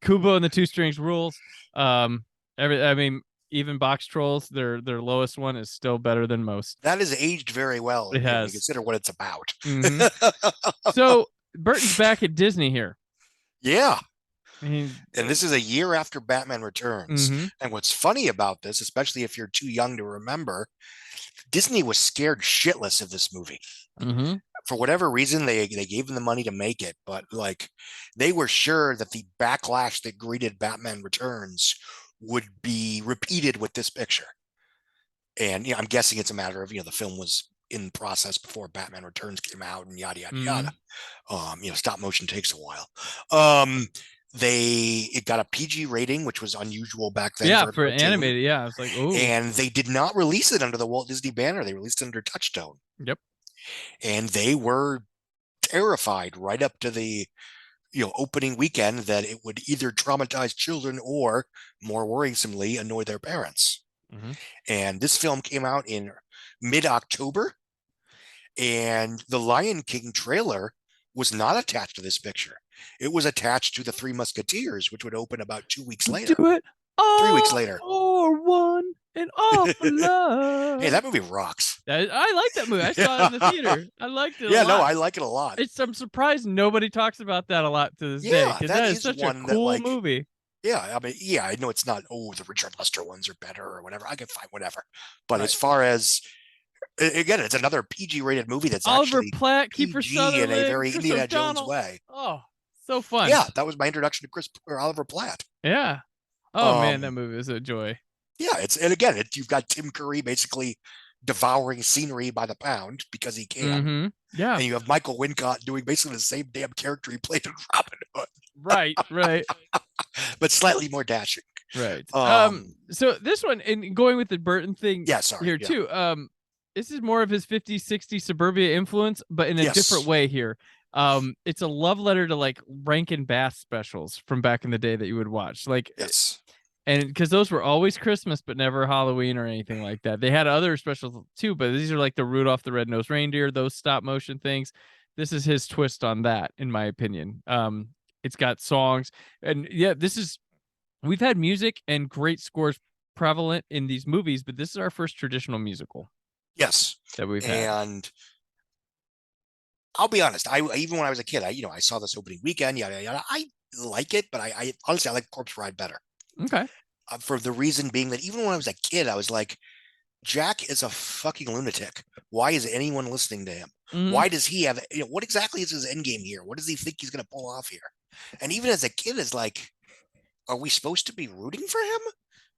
Kubo and the Two Strings Rules. Even Box Trolls, their lowest one is still better than most. That has aged very well. It has. When you consider what it's about. So Burton's back at Disney here. Yeah. And this is a year after Batman Returns. And what's funny about this, especially if you're too young to remember, Disney was scared shitless of this movie. For whatever reason, they gave them the money to make it, but they were sure that the backlash that greeted Batman Returns would be repeated with this picture. And I'm guessing it's a matter of the film was in process before Batman Returns came out and yada yada yada. Stop motion takes a while. It got a PG rating, which was unusual back then. Yeah, for animated. Yeah, I was like, ooh. And they did not release it under the Walt Disney banner. They released it under Touchstone. Yep. And they were terrified right up to the opening weekend that it would either traumatize children or, more worrisomely, annoy their parents. And this film came out in mid-October, and the Lion King trailer was not attached to this picture. It was attached to the Three Musketeers, which would open about 2 weeks later. Do it 3 weeks later. Or one and all for love. Hey, that movie rocks. I like that movie. I saw it in the theater. I liked it. Yeah, a lot. no, I like it a lot. I'm surprised nobody talks about that a lot to this day. Because that is such a cool movie. Yeah, I know it's not. The Richard Lester ones are better or whatever. I can find whatever. But as far as Again, it's another PG-rated movie that's Oliver actually Platt, Kiefer PG in a Sutherland, very Chris Indiana Jones O'Donnell. way. Oh, so fun. Yeah, that was my introduction to Oliver Platt. Yeah. Oh man, that movie was a joy. Yeah, you've got Tim Curry basically devouring scenery by the pound because he can. Yeah. And you have Michael Wincott doing basically the same damn character he played in Robin Hood. Right. But slightly more dashing. Right. So this one, and going with the Burton thing too, this is more of his 50s, 60s suburbia influence, but in a different way here. It's a love letter to like Rankin Bass specials from back in the day that you would watch. Like, and because those were always Christmas, but never Halloween or anything like that. They had other specials too, but these are like the Rudolph the Red-Nosed Reindeer, those stop motion things. This is his twist on that, in my opinion. It's got songs, and we've had music and great scores prevalent in these movies, but this is our first traditional musical. Yes, that we've had. And I'll be honest, even when I was a kid, I saw this opening weekend, yada yada. I like it, but I honestly like Corpse Ride better. Okay. For the reason being that even when I was a kid, I was like, Jack is a fucking lunatic. Why is anyone listening to him? Why does he have, what exactly is his end game here? What does he think he's going to pull off here? And even as a kid, it's like, are we supposed to be rooting for him?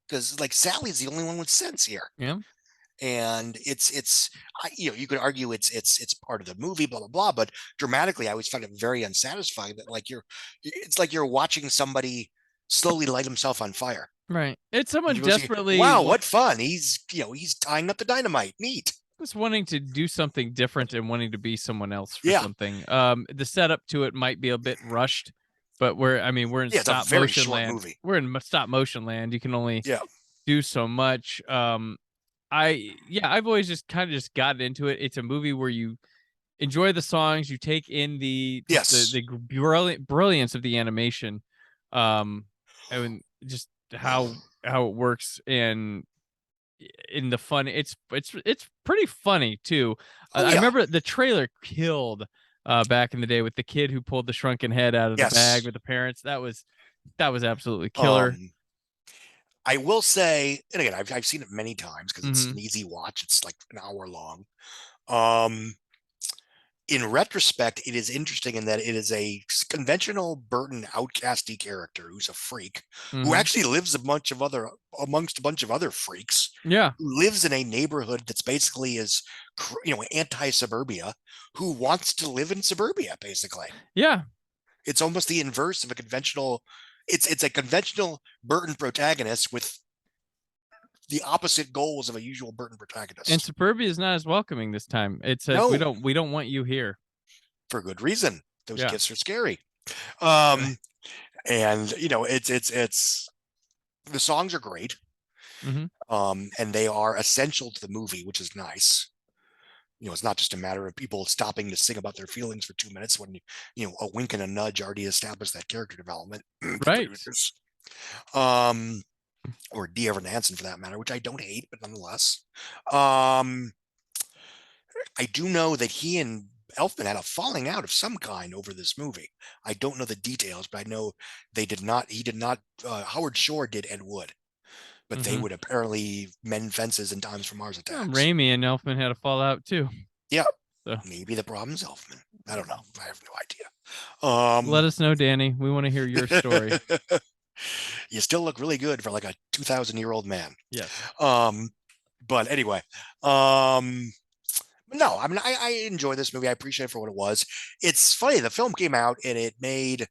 Because like Sally's the only one with sense here. Yeah. And it's you could argue it's part of the movie, blah blah blah, but dramatically, I always found it very unsatisfying that it's like you're watching somebody slowly light himself on fire. Right. It's someone desperately. Wow, what fun! He's tying up the dynamite. Neat. Just wanting to do something different and wanting to be someone else for something. The setup to it might be a bit rushed, but we're in stop motion land. Movie. We're in stop motion land. You can only do so much. I've always just kind of gotten into it. It's a movie where you enjoy the songs, you take in the brilliance of the animation, and just how it works, and in the fun. It's pretty funny too. I remember the trailer killed back in the day with the kid who pulled the shrunken head out of the bag with the parents. That was absolutely killer. I will say, and again, I've seen it many times because it's an easy watch. It's like an hour long. In retrospect, it is interesting in that it is a conventional Burton outcasty character who's a freak who actually lives amongst a bunch of other freaks. Yeah, who lives in a neighborhood that's basically anti-suburbia, who wants to live in suburbia, basically. Yeah, it's almost the inverse of a conventional. It's a conventional Burton protagonist with the opposite goals of a usual Burton protagonist. And suburbia is not as welcoming this time. It says we don't want you here. For good reason. Those gifts are scary. And it's the songs are great. And they are essential to the movie, which is nice. It's not just a matter of people stopping to sing about their feelings for 2 minutes when a wink and a nudge already established that character development. Right. Or D. Evan Hansen for that matter, which I don't hate, but nonetheless. I do know that he and Elfman had a falling out of some kind over this movie. I don't know the details, but I know he did not, Howard Shore did Ed Wood. But they would apparently mend fences in Times from Mars Attacks. Raimi and Elfman had a fallout too. Yeah. So. Maybe the problem's Elfman. I don't know. I have no idea. Let us know, Danny. We want to hear your story. You still look really good for like a 2,000-year-old man. Yes. But anyway, no, I enjoy this movie. I appreciate it for what it was. It's funny. The film came out and it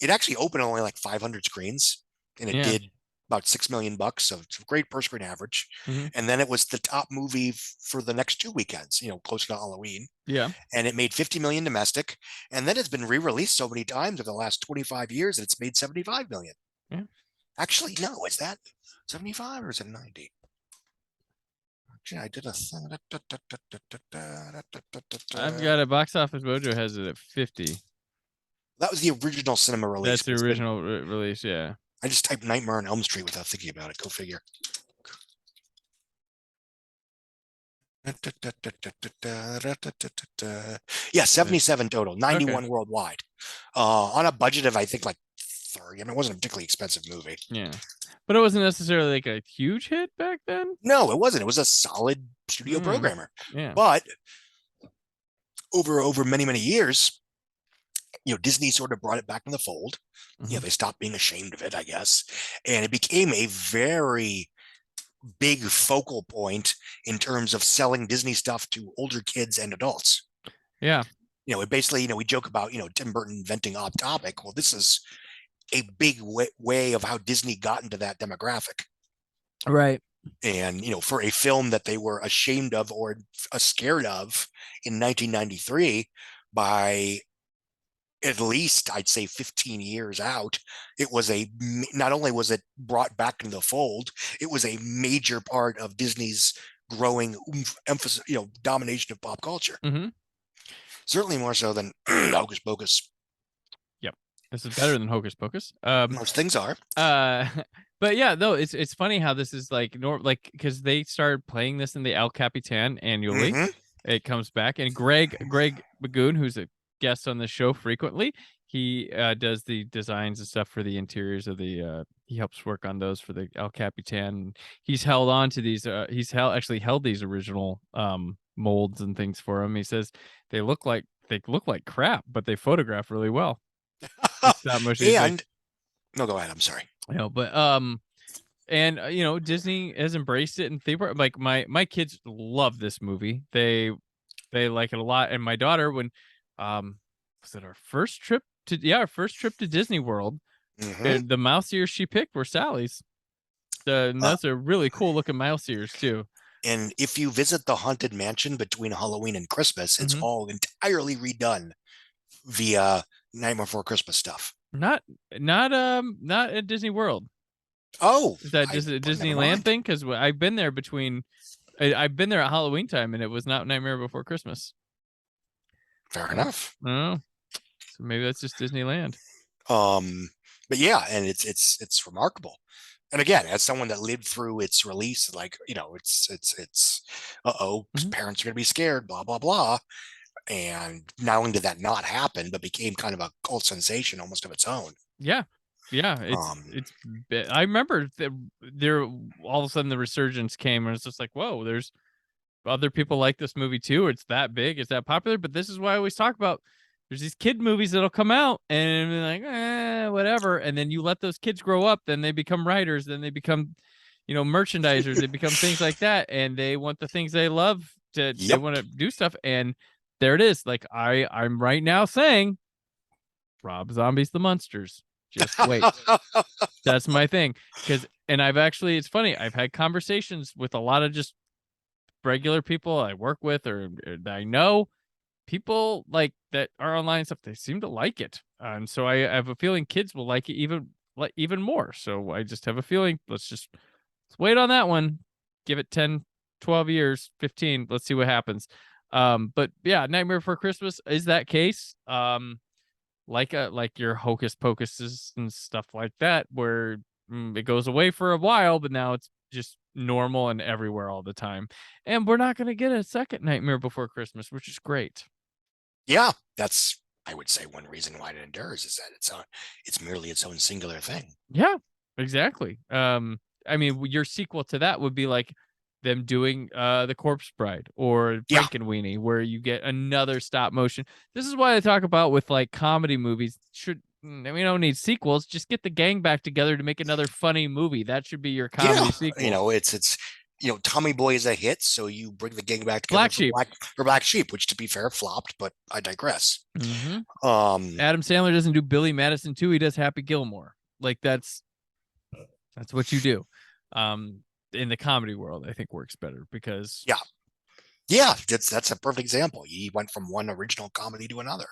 actually opened only like 500 screens, and it did about $6 million, so it's a great per screen average. And then it was the top movie for the next 2 weekends, close to Halloween. Yeah. And it made $50 million domestic. And then it's been re-released so many times over the last 25 years that it's made $75 million. Yeah. Actually, no, is that 75 or is it 90? Actually, I did a thing. I've got a Box Office Mojo has it at 50. That was the original cinema release. That's the original release, yeah. I just typed Nightmare on Elm Street without thinking about it. Go figure. Yeah, 77 total, 91 worldwide. On a budget of, I think, like 30. I mean, it wasn't a particularly expensive movie. Yeah. But it wasn't necessarily like a huge hit back then? No, it wasn't. It was a solid studio programmer. Yeah. But over many, many years, Disney sort of brought it back in the fold. They stopped being ashamed of it, I guess. And it became a very big focal point in terms of selling Disney stuff to older kids and adults. Yeah. It basically, we joke about, Tim Burton inventing Odd Topic. Well, this is a big way of how Disney got into that demographic. Right. And, for a film that they were ashamed of or scared of in 1993, by at least, I'd say 15 years out, it was not only was it brought back into the fold, it was a major part of Disney's growing emphasis, domination of pop culture. Certainly more so than Hocus Pocus. Yep. This is better than Hocus Pocus. Most things are. But yeah, though it's funny how this is like because they started playing this in the El Capitan annually. It comes back, and Greg Magoon, who's a guest on the show frequently, he does the designs and stuff for the interiors of the. He helps work on those for the El Capitan. He's held on to these. He's actually held these original molds and things for him. He says they look like crap, but they photograph really well. Stop motion. No, go ahead. I'm sorry. But and Disney has embraced it in theme park. Like my kids love this movie. They like it a lot. And my daughter, when was it our first trip to Disney World, and the mouse ears she picked were Sally's. And those are really cool looking mouse ears too. And if you visit the Haunted Mansion between Halloween and Christmas, it's all entirely redone via Nightmare Before Christmas stuff. Not at Disney World. Oh, is that just a Disneyland thing? Because I've been there I've been there at Halloween time, and it was not Nightmare Before Christmas. Fair enough. Oh, so maybe that's just Disneyland. But yeah, and it's remarkable. And again, as someone that lived through its release, like, it's parents are going to be scared, blah, blah, blah. And not only did that not happen, but became kind of a cult sensation almost of its own. Yeah. Yeah. It's I remember there all of a sudden the resurgence came, and it's just like, whoa, there's other people like this movie too. It's that big. It's that popular. But this is why I always talk about there's these kid movies that'll come out and be like, whatever. And then you let those kids grow up, then they become writers, then they become, merchandisers, they become things like that. And they want the things they love they want to do stuff. And there it is. Like I'm right now saying Rob Zombie's The Munsters. Just wait. That's my thing. And it's funny. I've had conversations with a lot of just regular people I work with or that I know. People like that are online and stuff, they seem to like it. And so I have a feeling kids will like it even more. So I just have a feeling let's wait on that one. Give it 10, 12 years, 15. Let's see what happens. But yeah, Nightmare Before Christmas is that case. Like your Hocus Pocuses and stuff like that, where it goes away for a while, but now it's just normal and everywhere all the time. And we're not going to get a second Nightmare Before Christmas, which is great. Yeah, that's, I would say, one reason why it endures is that it's merely its own singular thing. Yeah, exactly. I mean, your sequel to that would be like them doing The Corpse Bride or Frankenweenie, where you get another stop motion. This is why I talk about with like comedy movies. We don't need sequels. Just get the gang back together to make another funny movie. That should be your comedy sequel. It's Tommy Boy is a hit, so you bring the gang back together. Black Sheep, which to be fair flopped, but I digress. Adam Sandler doesn't do Billy Madison 2. He does Happy Gilmore. Like that's what you do. In the comedy world, I think works better because that's a perfect example. He went from one original comedy to another,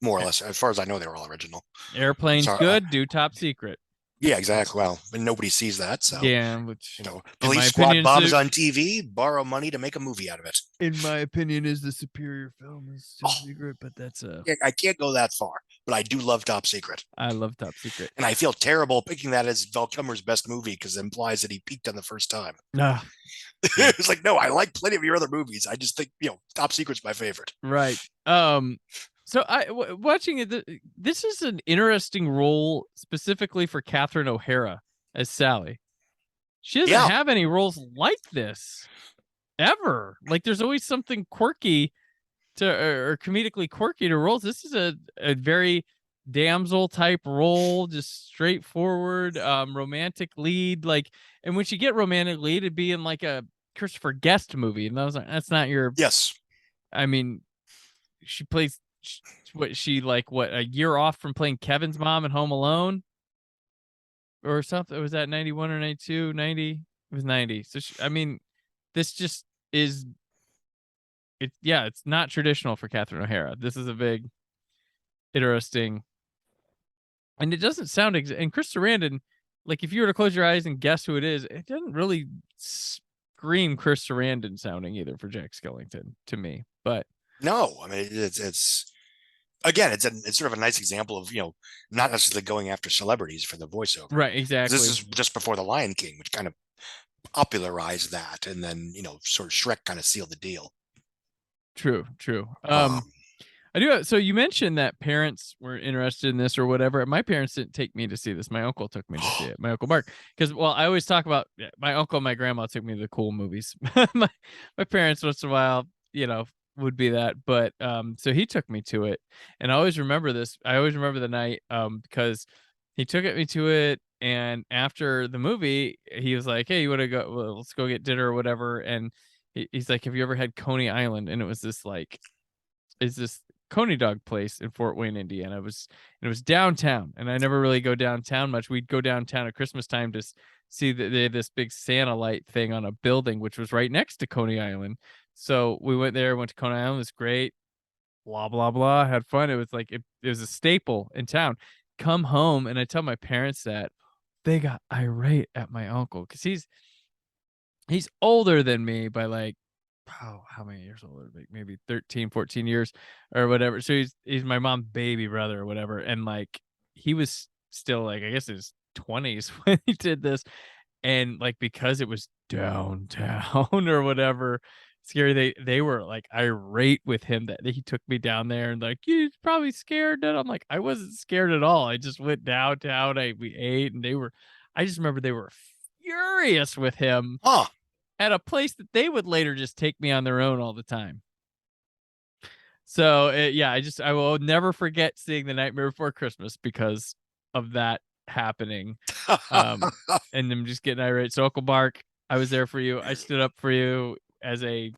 more or less. As far as I know, they were all original. Airplane's good. Do Top Secret. Yeah, exactly. Well, and nobody sees that, so which Police Squad bombs on TV, borrow money to make a movie out of it. In my opinion, is the superior film is Top Secret, but that's I can't go that far, but I do love Top Secret. I love Top Secret, and I feel terrible picking that as Val Kilmer's best movie because it implies that he peaked on the first time. It's like, no, I like plenty of your other movies. I just think Top Secret's my favorite. Right. So watching it, this is an interesting role specifically for Catherine O'Hara as Sally. She doesn't have any roles like this ever. Like there's always something quirky or comedically quirky to roles. This is a very damsel type role, just straightforward, romantic lead. Like, and when she get romantic lead, it'd be in like a Christopher Guest movie, and I was like, that's not your. Yes. I mean, she plays a year off from playing Kevin's mom in Home Alone or something. Was that 91 or 92? 90? It was 90. So I mean, this just is it's not traditional for Catherine O'Hara. This is a big, interesting, and it doesn't sound and Chris Sarandon, like if you were to close your eyes and guess who it is, it doesn't really scream Chris Sarandon sounding either for Jack Skellington to me. But no, I mean it's again, it's sort of a nice example of, not necessarily going after celebrities for the voiceover. Right, exactly. This is just before The Lion King, which kind of popularized that, and then sort of Shrek kind of sealed the deal. True. I do. So you mentioned that parents were interested in this or whatever. My parents didn't take me to see this. My uncle took me to see it. My uncle Mark, because I always talk about my uncle and my grandma took me to the cool movies. my parents once in a while, would be that, but so he took me to it, and I always remember this. I always remember the night because he took me to it, and after the movie, he was like, "Hey, you want to go? Well, let's go get dinner or whatever." And he's like, "Have you ever had Coney Island?" And it was this this Coney dog place in Fort Wayne, Indiana. It was downtown, and I never really go downtown much. We'd go downtown at Christmas time to see that they had this big Santa light thing on a building, which was right next to Coney Island. So we went there, went to Coney Island. It was great. Blah, blah, blah. Had fun. It was like, it was a staple in town. Come home, and I tell my parents that they got irate at my uncle because he's older than me by like, how many years older? Like maybe 13, 14 years or whatever. So he's my mom's baby brother or whatever. And like, he was still like, I guess his 20s when he did this. And like, because it was downtown or whatever, scary, they were like irate with him that he took me down there and like, you're probably scared. And I'm like, I wasn't scared at all. I just went downtown. We ate, and I just remember they were furious with him at a place that they would later just take me on their own all the time. So I will never forget seeing The Nightmare Before Christmas because of that happening. And I'm just getting irate. So Uncle Mark, I was there for you. I stood up for you as a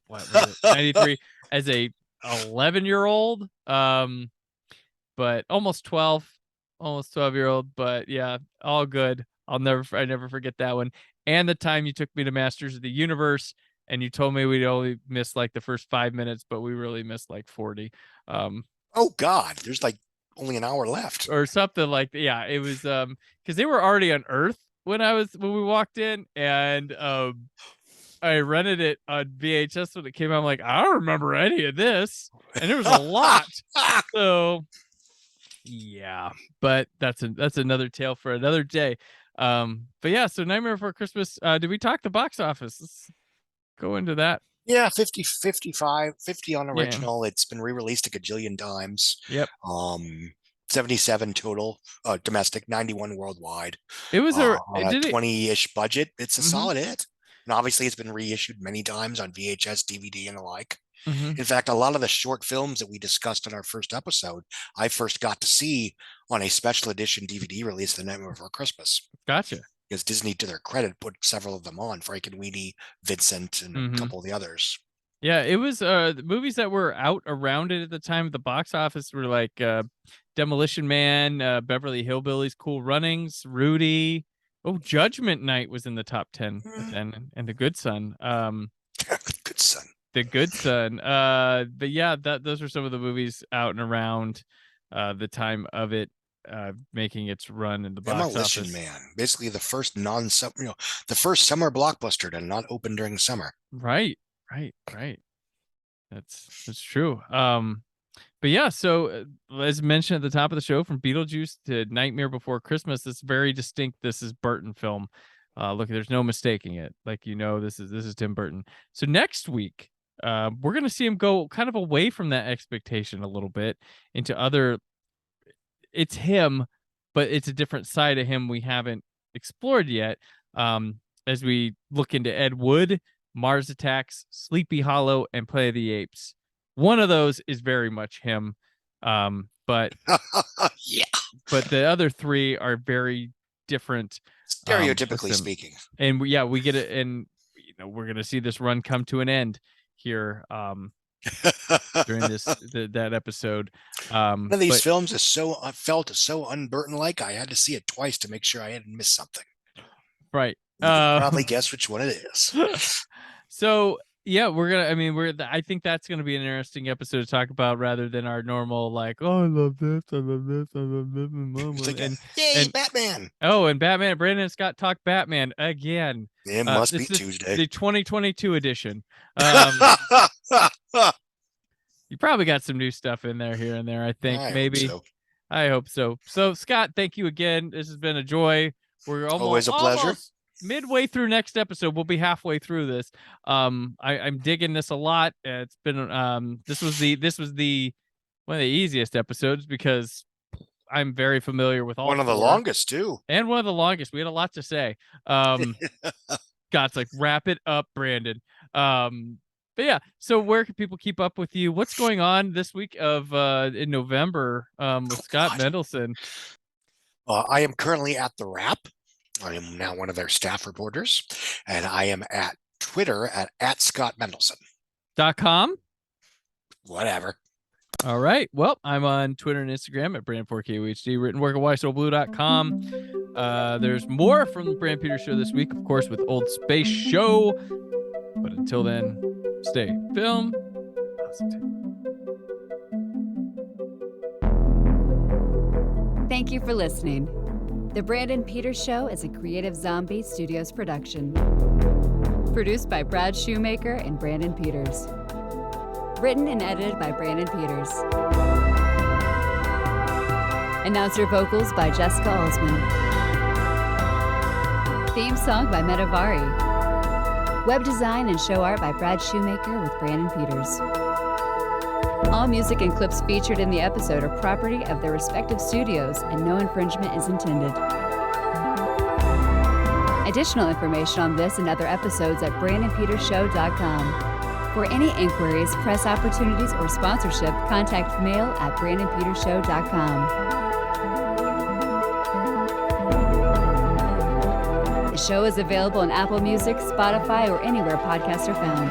93 as a 11-year-old, but almost 12-year-old. But yeah, all good. I never forget that one. And the time you took me to Masters of the Universe, and you told me we'd only miss like the first 5 minutes, but we really missed like 40. Oh God, there's like only an hour left or something like that. Yeah, it was because they were already on Earth when we walked in, and I rented it on VHS when it came out. I'm like, I don't remember any of this, and there was a lot. So yeah, but that's another tale for another day. But yeah, so Nightmare Before Christmas. Did we talk the box office? Let's go into that. Yeah, 50 on original. Yeah. It's been re-released a gajillion times. Yep. 77 total domestic, 91 worldwide. It was a 20-ish budget. It's a solid hit. And obviously it's been reissued many times on VHS, DVD, and the like. In fact, a lot of the short films that we discussed in our first episode, I first got to see on a special edition DVD release The Nightmare Before Christmas. Gotcha. Because Disney, to their credit, put several of them on, Frankenweenie, Vincent, and a couple of the others. Yeah, it was the movies that were out around it at the time. The box office were like Demolition Man, Beverly Hillbillies, Cool Runnings, Rudy. Oh, Judgment Night was in the top 10 and The Good Son. Good Son. The Good Son. But yeah, those are some of the movies out and around the time of it making its run in the box office. Man, basically the first the first summer blockbuster to not open during the summer. Right. That's true. But yeah, so as mentioned at the top of the show, from Beetlejuice to Nightmare Before Christmas, it's very distinct. This is Burton film. Look, there's no mistaking it. Like, this is Tim Burton. So next week we're going to see him go kind of away from that expectation a little bit into other. It's him, but it's a different side of him we haven't explored yet. As we look into Ed Wood, Mars Attacks, Sleepy Hollow, and Play of the Apes. One of those is very much him, but yeah. But the other three are very different, stereotypically speaking. And we get it, and we're gonna see this run come to an end here during that episode. One of these films is felt so un-Burton-like. I had to see it twice to make sure I hadn't missed something. Right. You can probably guess which one it is. So yeah, I think that's gonna be an interesting episode to talk about rather than our normal like, oh, I love this, I love this, I love this, yay, Batman. Oh, and Batman. Brandon and Scott talk Batman again. It must be Tuesday. The 2022 edition. You probably got some new stuff in there here and there. I think I hope so. So Scott, thank you again. This has been a joy. We're always a pleasure. Midway through next episode. We'll be halfway through this. I'm digging this a lot. It's been this was the one of the easiest episodes because I'm very familiar with all. One of the longest too, and one of the longest. We had a lot to say. God's like, wrap it up, Brandon. But yeah, so where can people keep up with you? What's going on this week in November with Scott Mendelson? I am currently at The Wrap. I am now one of their staff reporters, and I am at Twitter at Scott Mendelson.com. Whatever. All right. Well, I'm on Twitter and Instagram at Brand4KUHD, written work at WhySoBlue.com. There's more from the Brand Peters Show this week, of course, with Old Space Show. But until then, stay film positive. Thank you for listening. The Brandon Peters Show is a Creative Zombie Studios production. Produced by Brad Shoemaker and Brandon Peters. Written and edited by Brandon Peters. Announcer vocals by Jessica Alsman. Theme song by Metavari. Web design and show art by Brad Shoemaker with Brandon Peters. All music and clips featured in the episode are property of their respective studios, and no infringement is intended. Additional information on this and other episodes at BrandonPetersShow.com. For any inquiries, press opportunities, or sponsorship, contact mail at BrandonPetersShow.com. The show is available on Apple Music, Spotify, or anywhere podcasts are found.